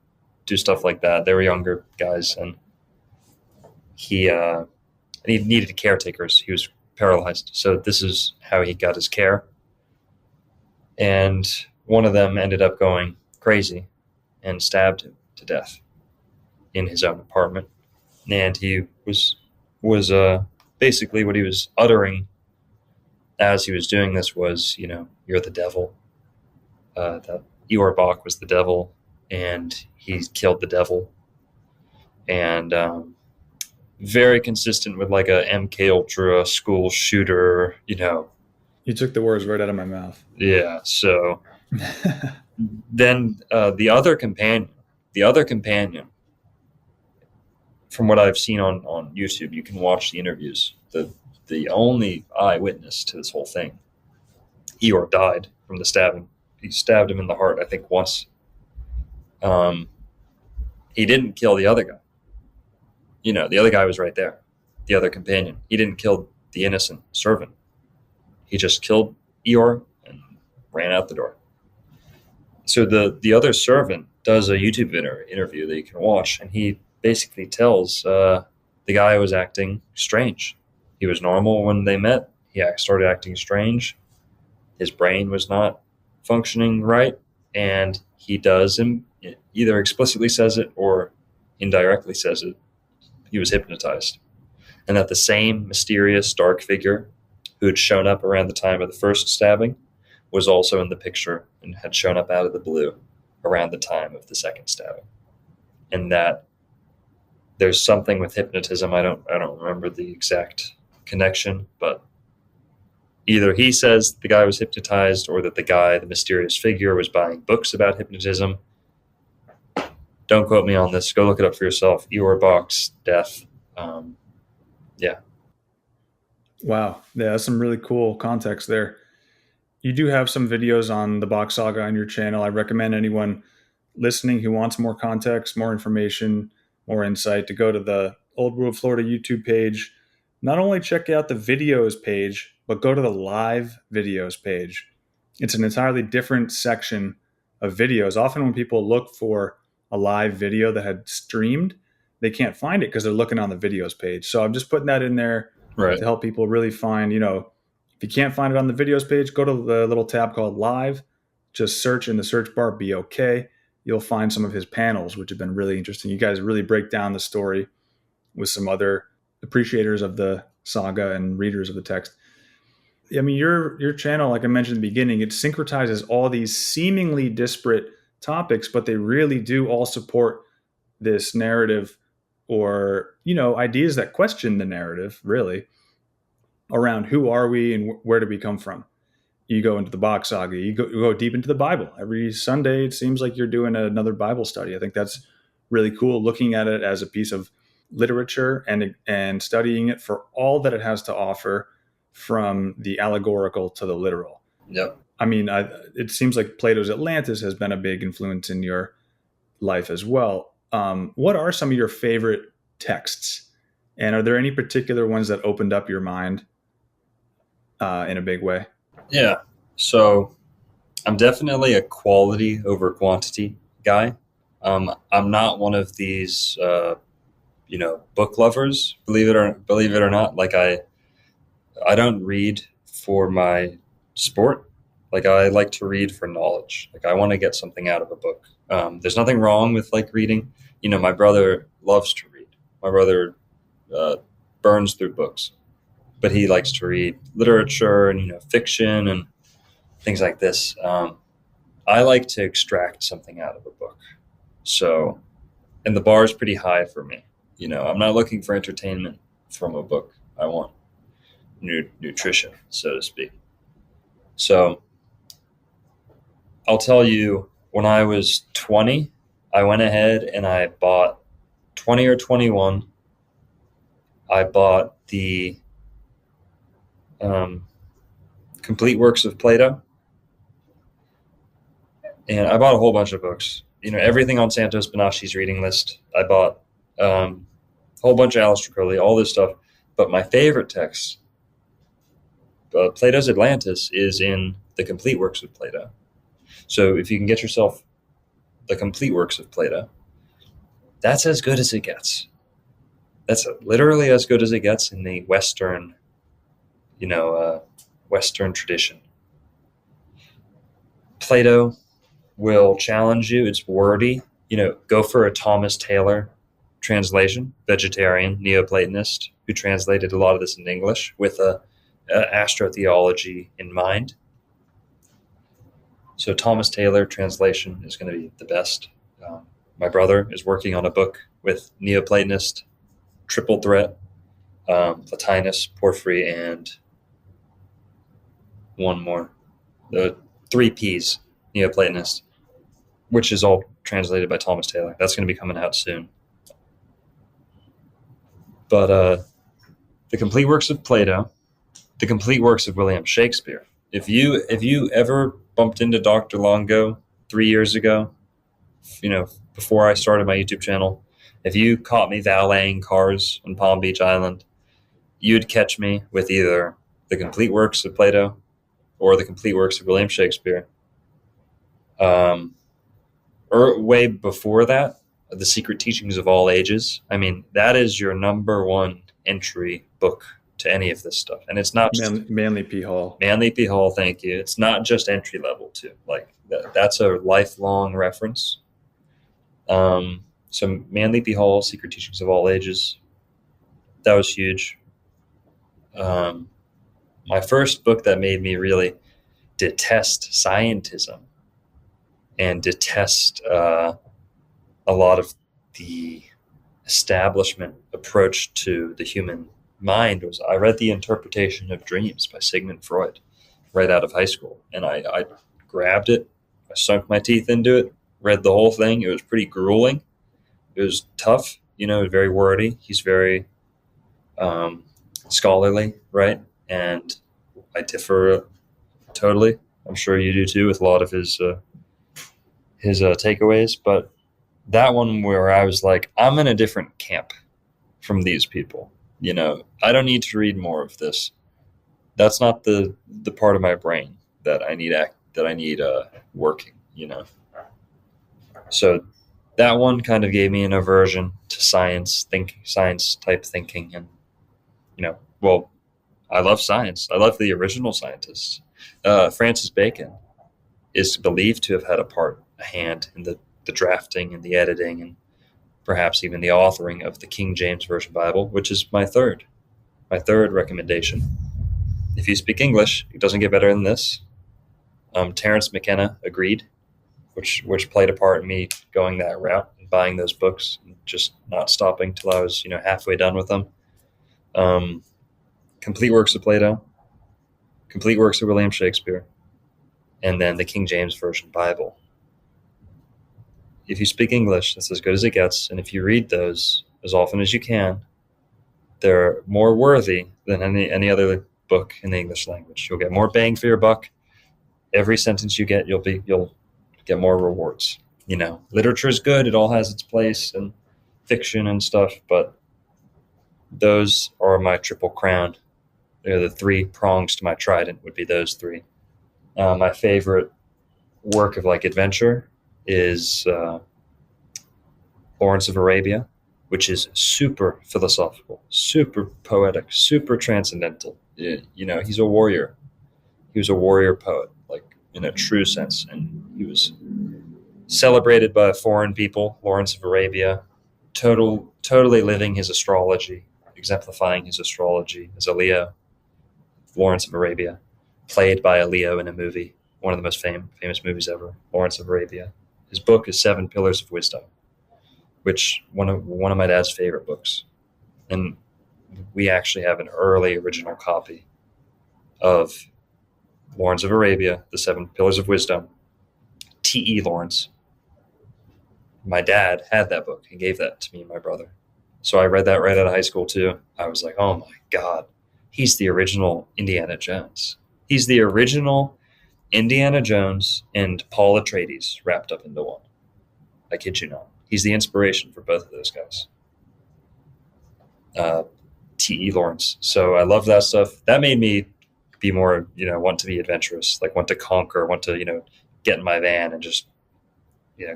[SPEAKER 2] do stuff like that. They were younger guys, and he needed caretakers. He was paralyzed, so this is how he got his care. And one of them ended up going crazy and stabbed him to death in his own apartment. And he was basically what he was uttering as he was doing this was, you're the devil. That Eeyore Bok was the devil, and he killed the devil. And very consistent with like a MK Ultra school shooter,
[SPEAKER 3] You took the words right out of my mouth.
[SPEAKER 2] Yeah. So then the other companion, from what I've seen on YouTube, you can watch the interviews. The only eyewitness to this whole thing, Eeyore died from the stabbing. He stabbed him in the heart, I think, once. He didn't kill the other guy. The other guy was right there, the other companion. He didn't kill the innocent servant. He just killed Eeyore and ran out the door. So the other servant does a YouTube interview that you can watch, and he basically tells the guy was acting strange. He was normal when they met. He started acting strange. His brain was not functioning right, and he does either explicitly says it or indirectly says it. He was hypnotized, and that the same mysterious dark figure who had shown up around the time of the first stabbing was also in the picture and had shown up out of the blue around the time of the second stabbing. And that there's something with hypnotism. I don't remember the exact connection, but either he says the guy was hypnotized or that the mysterious figure, was buying books about hypnotism. Don't quote me on this. Go look it up for yourself. Eeyore Bok's death. Yeah.
[SPEAKER 3] Wow. Yeah, that's some really cool context there. You do have some videos on the Bok Saga on your channel. I recommend anyone listening who wants more context, more information, more insight to go to the Old World Florida YouTube page. Not only check out the videos page, but go to the live videos page. It's an entirely different section of videos. Often when people look for a live video that had streamed, they can't find it because they're looking on the videos page. So I'm just putting that in there to help people really find, if you can't find it on the videos page, go to the little tab called live, just search in the search bar, BOK. You'll find some of his panels, which have been really interesting. You guys really break down the story with some other appreciators of the saga and readers of the text. I mean, your channel, like I mentioned in the beginning, it syncretizes all these seemingly disparate topics, but they really do all support this narrative or, ideas that question the narrative, really, around who are we and where do we come from. You go into the Bok Saga, you go deep into the Bible. Every Sunday, it seems like you're doing another Bible study. I think that's really cool, looking at it as a piece of literature and studying it for all that it has to offer, from the allegorical to the literal.
[SPEAKER 2] Yep.
[SPEAKER 3] I mean, it seems like Plato's Atlantis has been a big influence in your life as well. What are some of your favorite texts? And are there any particular ones that opened up your mind in a big way?
[SPEAKER 2] Yeah. So I'm definitely a quality over quantity guy. I'm not one of these, book lovers, believe it or not. Like I don't read for my sport. Like I like to read for knowledge. Like I want to get something out of a book. There's nothing wrong with like reading. My brother loves to read. My brother burns through books, but he likes to read literature and fiction and things like this. I like to extract something out of a book. So, and the bar is pretty high for me. I'm not looking for entertainment from a book. I want nutrition, so to speak. So I'll tell you, when I was 20, I went ahead and I bought 20 or 21. I bought the complete works of Plato. And I bought a whole bunch of books. Everything on Santos Bonacci's reading list. I bought a whole bunch of Aleister Crowley, all this stuff. But my favorite text Plato's Atlantis is in the complete works of Plato. So if you can get yourself the complete works of Plato, that's as good as it gets. That's literally as good as it gets in the Western, Western tradition. Plato will challenge you. It's wordy. Go for a Thomas Taylor translation, vegetarian, Neoplatonist, who translated a lot of this in English with a astrotheology in mind. So Thomas Taylor translation is going to be the best. My brother is working on a book with Neoplatonist, triple threat, Plotinus, Porphyry, and one more. The 3 Ps, Neoplatonist, which is all translated by Thomas Taylor. That's going to be coming out soon. But the complete works of Plato, the complete works of William Shakespeare. If you ever bumped into Dr. Longo 3 years ago, before I started my YouTube channel, if you caught me valeting cars on Palm Beach Island, you'd catch me with either the complete works of Plato or the complete works of William Shakespeare. Or way before that, The Secret Teachings of All Ages. I mean, that is your number one entry book to any of this stuff. And it's not just
[SPEAKER 3] Manly P. Hall.
[SPEAKER 2] Manly P. Hall, thank you. It's not just entry level too. Like that's a lifelong reference. So Manly P. Hall, Secret Teachings of All Ages. That was huge. My first book that made me really detest scientism and detest a lot of the establishment approach to the human mind was I read The Interpretation of Dreams by Sigmund Freud right out of high school. And I grabbed it. I sunk my teeth into it, read the whole thing. It was pretty grueling. It was tough, very wordy. He's very scholarly, right? And I differ totally. I'm sure you do too with a lot of his takeaways. But that one where I was like, I'm in a different camp from these people. I don't need to read more of this. That's not the part of my brain that I need working. So that one kind of gave me an aversion to science type thinking, and I love science. I love the original scientists. Francis Bacon is believed to have had a hand in the drafting and the editing and perhaps even the authoring of the King James Version Bible, which is my third recommendation. If you speak English, it doesn't get better than this. Terence McKenna agreed, which played a part in me going that route and buying those books and just not stopping till I was halfway done with them. Complete works of Plato, complete works of William Shakespeare, and then the King James Version Bible. If you speak English, that's as good as it gets. And if you read those as often as you can, they're more worthy than any other book in the English language. You'll get more bang for your buck. Every sentence you get, you'll get more rewards. Literature is good. It all has its place, and fiction and stuff. But those are my triple crown. They're the 3 prongs to my trident. Would be those 3. My favorite work of adventure is Lawrence of Arabia, which is super philosophical, super poetic, super transcendental. He's a warrior. He was a warrior poet, in a true sense, and he was celebrated by foreign people. Lawrence of Arabia, totally living his astrology, exemplifying his astrology as a Leo. Lawrence of Arabia, played by a Leo in a movie, one of the most famous movies ever, Lawrence of Arabia. His book is 7 Pillars of Wisdom, which one of my dad's favorite books. And we actually have an early original copy of Lawrence of Arabia, the 7 Pillars of Wisdom, T.E. Lawrence. My dad had that book and gave that to me and my brother. So I read that right out of high school too. I was like, oh my God, he's the original Indiana Jones. He's the original Indiana Jones and Paul Atreides wrapped up into one. I kid you not. He's the inspiration for both of those guys. T.E. Lawrence. So I love that stuff. That made me be more, want to be adventurous, like want to conquer, want to, get in my van and just,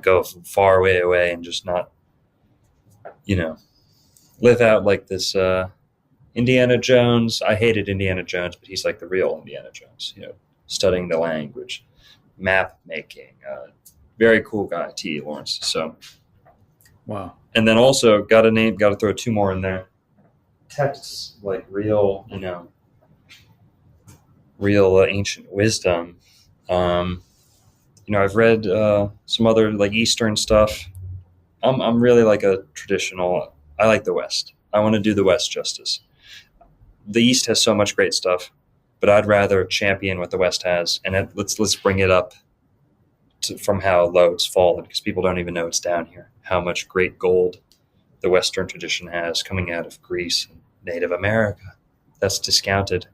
[SPEAKER 2] go far away and just not, live out like this Indiana Jones. I hated Indiana Jones, but he's like the real Indiana Jones, studying the language, map making. Very cool guy, T. Lawrence. So,
[SPEAKER 3] Wow.
[SPEAKER 2] and then also got to throw two more in there. Texts like real, real ancient wisdom. I've read some other like Eastern stuff. I'm really like a traditional. I like the West. I want to do the West justice. The East has so much great stuff, but I'd rather champion what the West has, and let's bring it up from how low it's fallen, because people don't even know it's down here. How much great gold the Western tradition has coming out of Greece and Native America. That's discounted.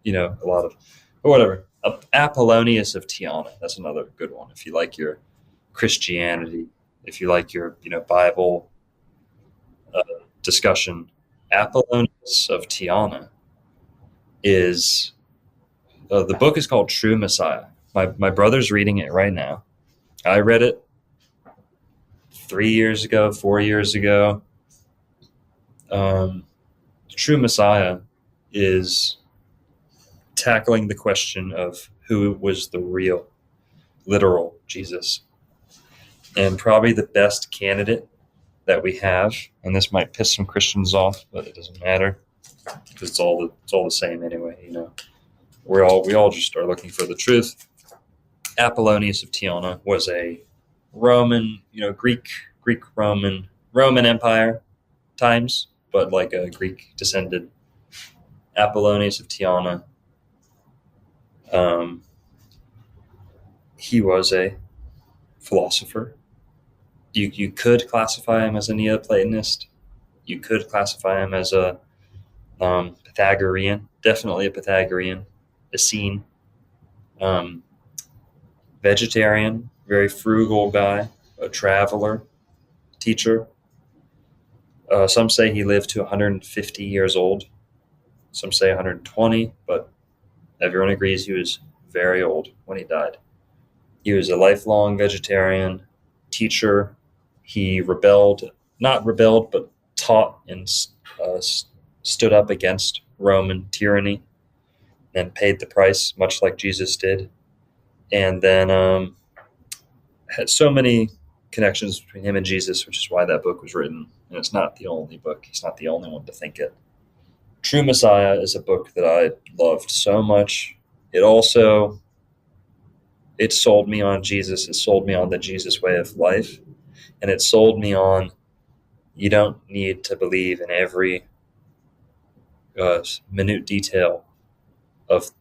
[SPEAKER 2] A lot of, or whatever. Apollonius of Tyana. That's another good one. If you like your Christianity, if you like your Bible discussion, Apollonius of Tyana is the book is called True Messiah. My brother's reading it right now. I read it 4 years ago. True Messiah is tackling the question of who was the real, literal Jesus. And probably the best candidate that we have, and this might piss some Christians off, but it doesn't matter because it's all the same anyway. We all just are looking for the truth. Apollonius of Tyana was a Roman, Greek Roman Empire times, but like a Greek descended Apollonius of Tyana. He was a philosopher. You could classify him as a Neoplatonist. You could classify him as a Pythagorean, definitely a Pythagorean, Essene, vegetarian, very frugal guy, a traveler, teacher. Some say he lived to 150 years old. Some say 120, but everyone agrees he was very old when he died. He was a lifelong vegetarian, teacher. He not rebelled, but taught and stood up against Roman tyranny and paid the price, much like Jesus did. And then had so many connections between him and Jesus, which is why that book was written. And it's not the only book. He's not the only one to think it. True Messiah is a book that I loved so much. It sold me on Jesus. It sold me on the Jesus way of life. And it sold me on, you don't need to believe in every minute detail of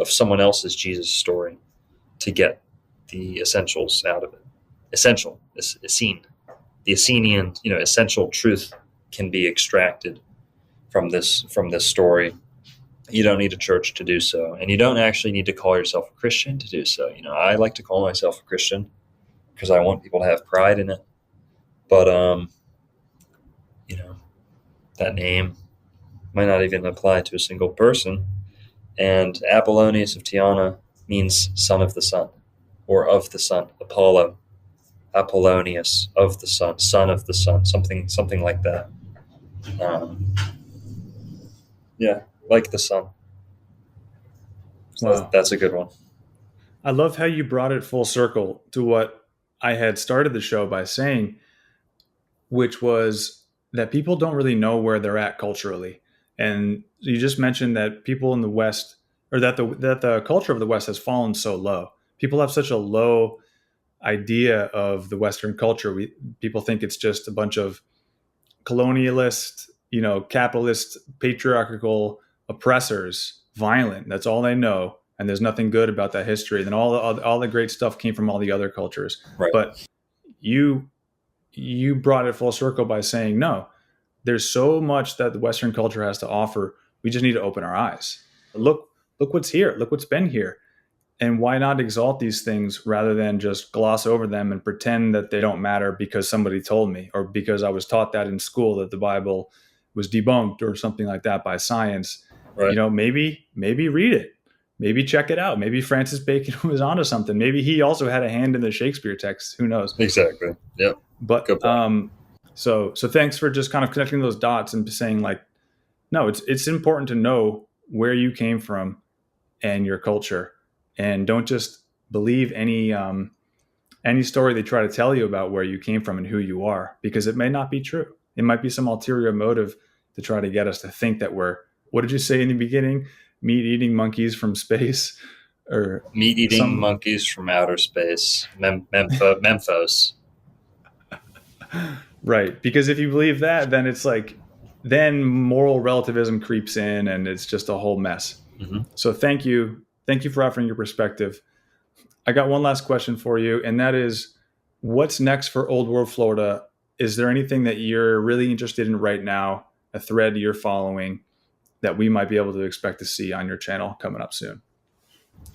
[SPEAKER 2] someone else's Jesus story to get the essentials out of it. Essential, Essene. The Essenian, essential truth can be extracted from this story. You don't need a church to do so, and you don't actually need to call yourself a Christian to do so. I like to call myself a Christian because I want people to have pride in it. But that name might not even apply to a single person. And Apollonius of Tyana means son of the sun, or of the sun. Apollo, Apollonius of the sun, son of the sun, something like that. Like the sun. So
[SPEAKER 3] Wow.
[SPEAKER 2] that's a good one.
[SPEAKER 3] I love how you brought it full circle to what I had started the show by saying, which was that people don't really know where they're at culturally. And you just mentioned that people in the West, or that the culture of the West has fallen so low. People have such a low idea of the Western culture. People think it's just a bunch of colonialist, capitalist, patriarchal oppressors, violent. That's all they know. And there's nothing good about that history. Then all the great stuff came from all the other cultures.
[SPEAKER 2] Right.
[SPEAKER 3] But you brought it full circle by saying, no, there's so much that the Western culture has to offer. We just need to open our eyes. Look what's here. Look what's been here. And why not exalt these things rather than just gloss over them and pretend that they don't matter because somebody told me, or because I was taught that in school, that the Bible was debunked or something like that by science.
[SPEAKER 2] Right.
[SPEAKER 3] Maybe read it. maybe check it out. Maybe Francis Bacon was onto something. Maybe he also had a hand in the Shakespeare text. Who knows?
[SPEAKER 2] Exactly. Yep.
[SPEAKER 3] But
[SPEAKER 2] Good point.
[SPEAKER 3] so thanks for just kind of connecting those dots and saying like, no, it's important to know where you came from and your culture, and don't just believe any story they try to tell you about where you came from and who you are, because it may not be true. It might be some ulterior motive to try to get us to think that we're, what did you say in the beginning? Meat eating monkeys from space, or
[SPEAKER 2] Meat eating monkeys from outer space, Memphis.
[SPEAKER 3] Right. Because if you believe that, then it's like, then moral relativism creeps in and it's just a whole mess.
[SPEAKER 2] Mm-hmm.
[SPEAKER 3] So thank you. Thank you for offering your perspective. I got one last question for you, and that is, what's next for Old World Florida? Is there anything that you're really interested in right now, a thread you're following that we might be able to expect to see on your channel coming up soon?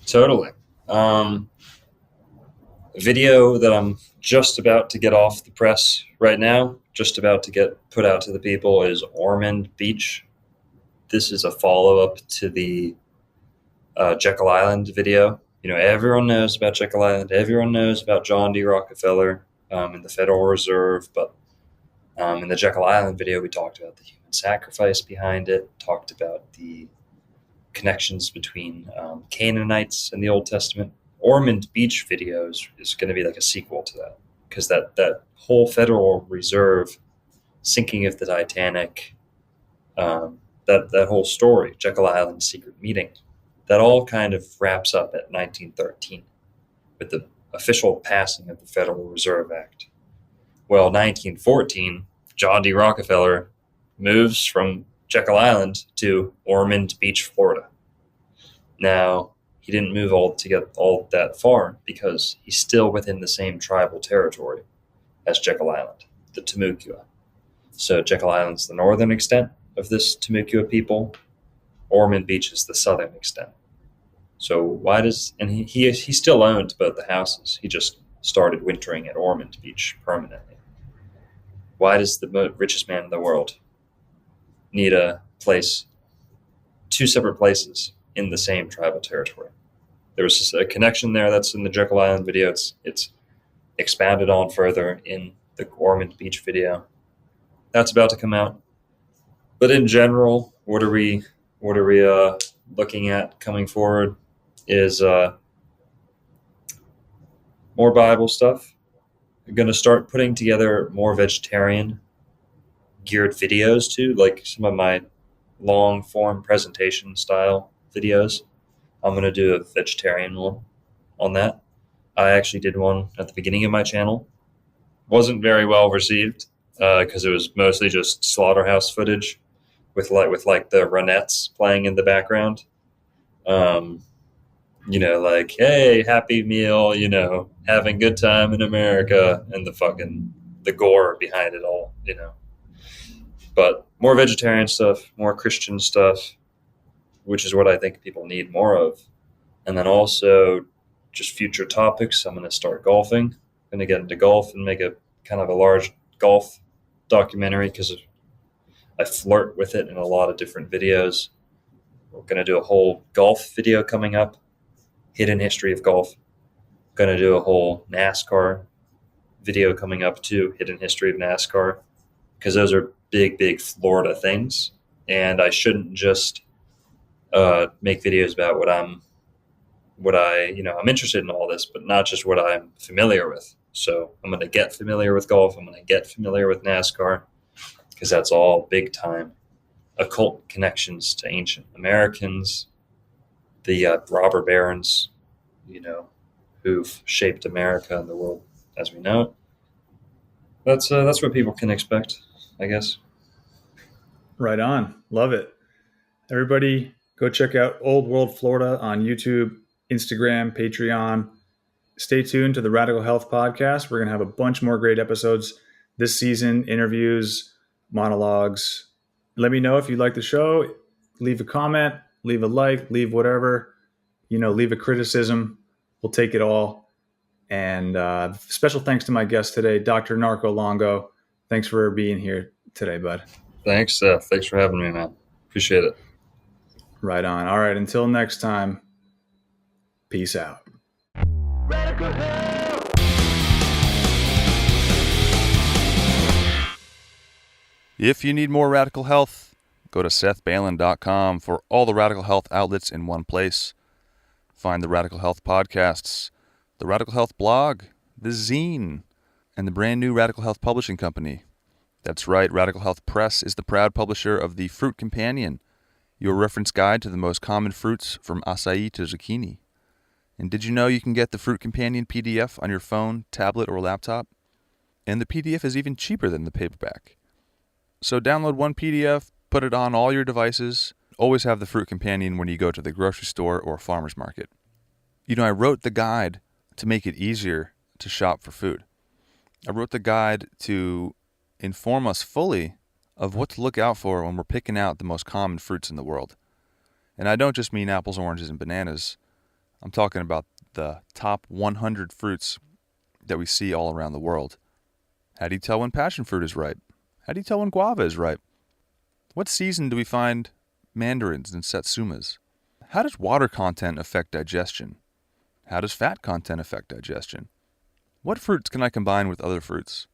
[SPEAKER 2] Totally. A video that I'm just about to get off the press right now, just about to get put out to the people, is Ormond Beach. This is a follow-up to the Jekyll Island video. You know, everyone knows about Jekyll Island. Everyone knows about John D. Rockefeller in the Federal Reserve. But in the Jekyll Island video, we talked about the human sacrifice behind it, talked about the connections between Canaanites in the Old Testament. Ormond Beach videos is going to be like a sequel to that, because that whole Federal Reserve sinking of the Titanic, that whole story, Jekyll Island secret meeting, that all kind of wraps up at 1913 with the official passing of the Federal Reserve Act. Well, 1914, John D. Rockefeller moves from Jekyll Island to Ormond Beach, Florida. Now, he didn't move all that far because he's still within the same tribal territory as Jekyll Island, the Timucua. So Jekyll Island's the northern extent of this Timucua people. Ormond Beach is the southern extent. So why does, and he still owned both the houses. He just started wintering at Ormond Beach permanently. Why does the richest man in the world need a place, two separate places in the same tribal territory? There was just a connection there that's in the Jekyll Island video. It's expanded on further in the Ormond Beach video. That's about to come out. But in general, what are we looking at coming forward is more Bible stuff. I'm going to start putting together more vegetarian geared videos too, like some of my long form presentation style videos. I'm going to do a vegetarian one on that. I actually did one at the beginning of my channel. Wasn't very well received because it was mostly just slaughterhouse footage with like the Ronettes playing in the background. You know, like, hey, happy meal, you know, having good time in America, and the gore behind it all, you know. But more vegetarian stuff, more Christian stuff, which is what I think people need more of. And then also just future topics. I'm going to start golfing. I'm going to get into golf and make a kind of a large golf documentary because I flirt with it in a lot of different videos. We're going to do a whole golf video coming up, hidden history of golf. Going to do a whole NASCAR video coming up too, hidden history of NASCAR, because those are big Florida things. And I shouldn't just make videos about I'm interested in all this, but not just what I'm familiar with. So I'm going to get familiar with golf. I'm going to get familiar with NASCAR, because that's all big time occult connections to ancient Americans, the robber barons, you know, who've shaped America and the world as we know it. That's what people can expect, I guess.
[SPEAKER 3] Right on. Love it. Everybody go check out Old World Florida on YouTube, Instagram, Patreon. Stay tuned to the Radical Health Podcast. We're going to have a bunch more great episodes this season, interviews, monologues. Let me know if you like the show. Leave a comment, leave a like, leave whatever, leave a criticism. We'll take it all. And special thanks to my guest today, Dr. Narco Longo. Thanks for being here today, bud.
[SPEAKER 2] Thanks, Seth. Thanks for having me, man. Appreciate it.
[SPEAKER 3] Right on. All right. Until next time. Peace out.
[SPEAKER 1] If you need more radical health, go to SethBailin.com for all the radical health outlets in one place. Find the Radical Health podcasts, the Radical Health blog, the zine, and the brand new Radical Health Publishing Company. That's right, Radical Health Press is the proud publisher of the Fruit Companion, your reference guide to the most common fruits from acai to zucchini. And did you know you can get the Fruit Companion PDF on your phone, tablet, or laptop? And the PDF is even cheaper than the paperback. So download one PDF, put it on all your devices. Always have the Fruit Companion when you go to the grocery store or farmer's market. You know, I wrote the guide to make it easier to shop for food. I wrote the guide to inform us fully of what to look out for when we're picking out the most common fruits in the world. And I don't just mean apples, oranges, and bananas. I'm talking about the top 100 fruits that we see all around the world. How do you tell when passion fruit is ripe? How do you tell when guava is ripe? What season do we find mandarins and satsumas? How does water content affect digestion? How does fat content affect digestion? What fruits can I combine with other fruits?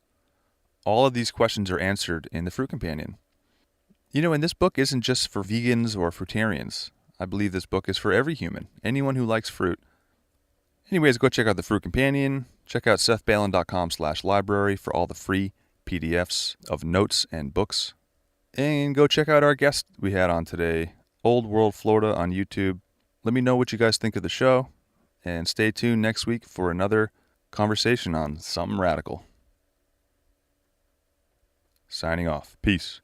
[SPEAKER 1] All of these questions are answered in the Fruit Companion. You know, and this book isn't just for vegans or fruitarians. I believe this book is for every human, anyone who likes fruit. Anyways, go check out the Fruit Companion. Check out SethBailin.com/library for all the free PDFs of notes and books. And go check out our guest we had on today, Old World Florida on YouTube. Let me know what you guys think of the show. And stay tuned next week for another conversation on something radical. Signing off. Peace.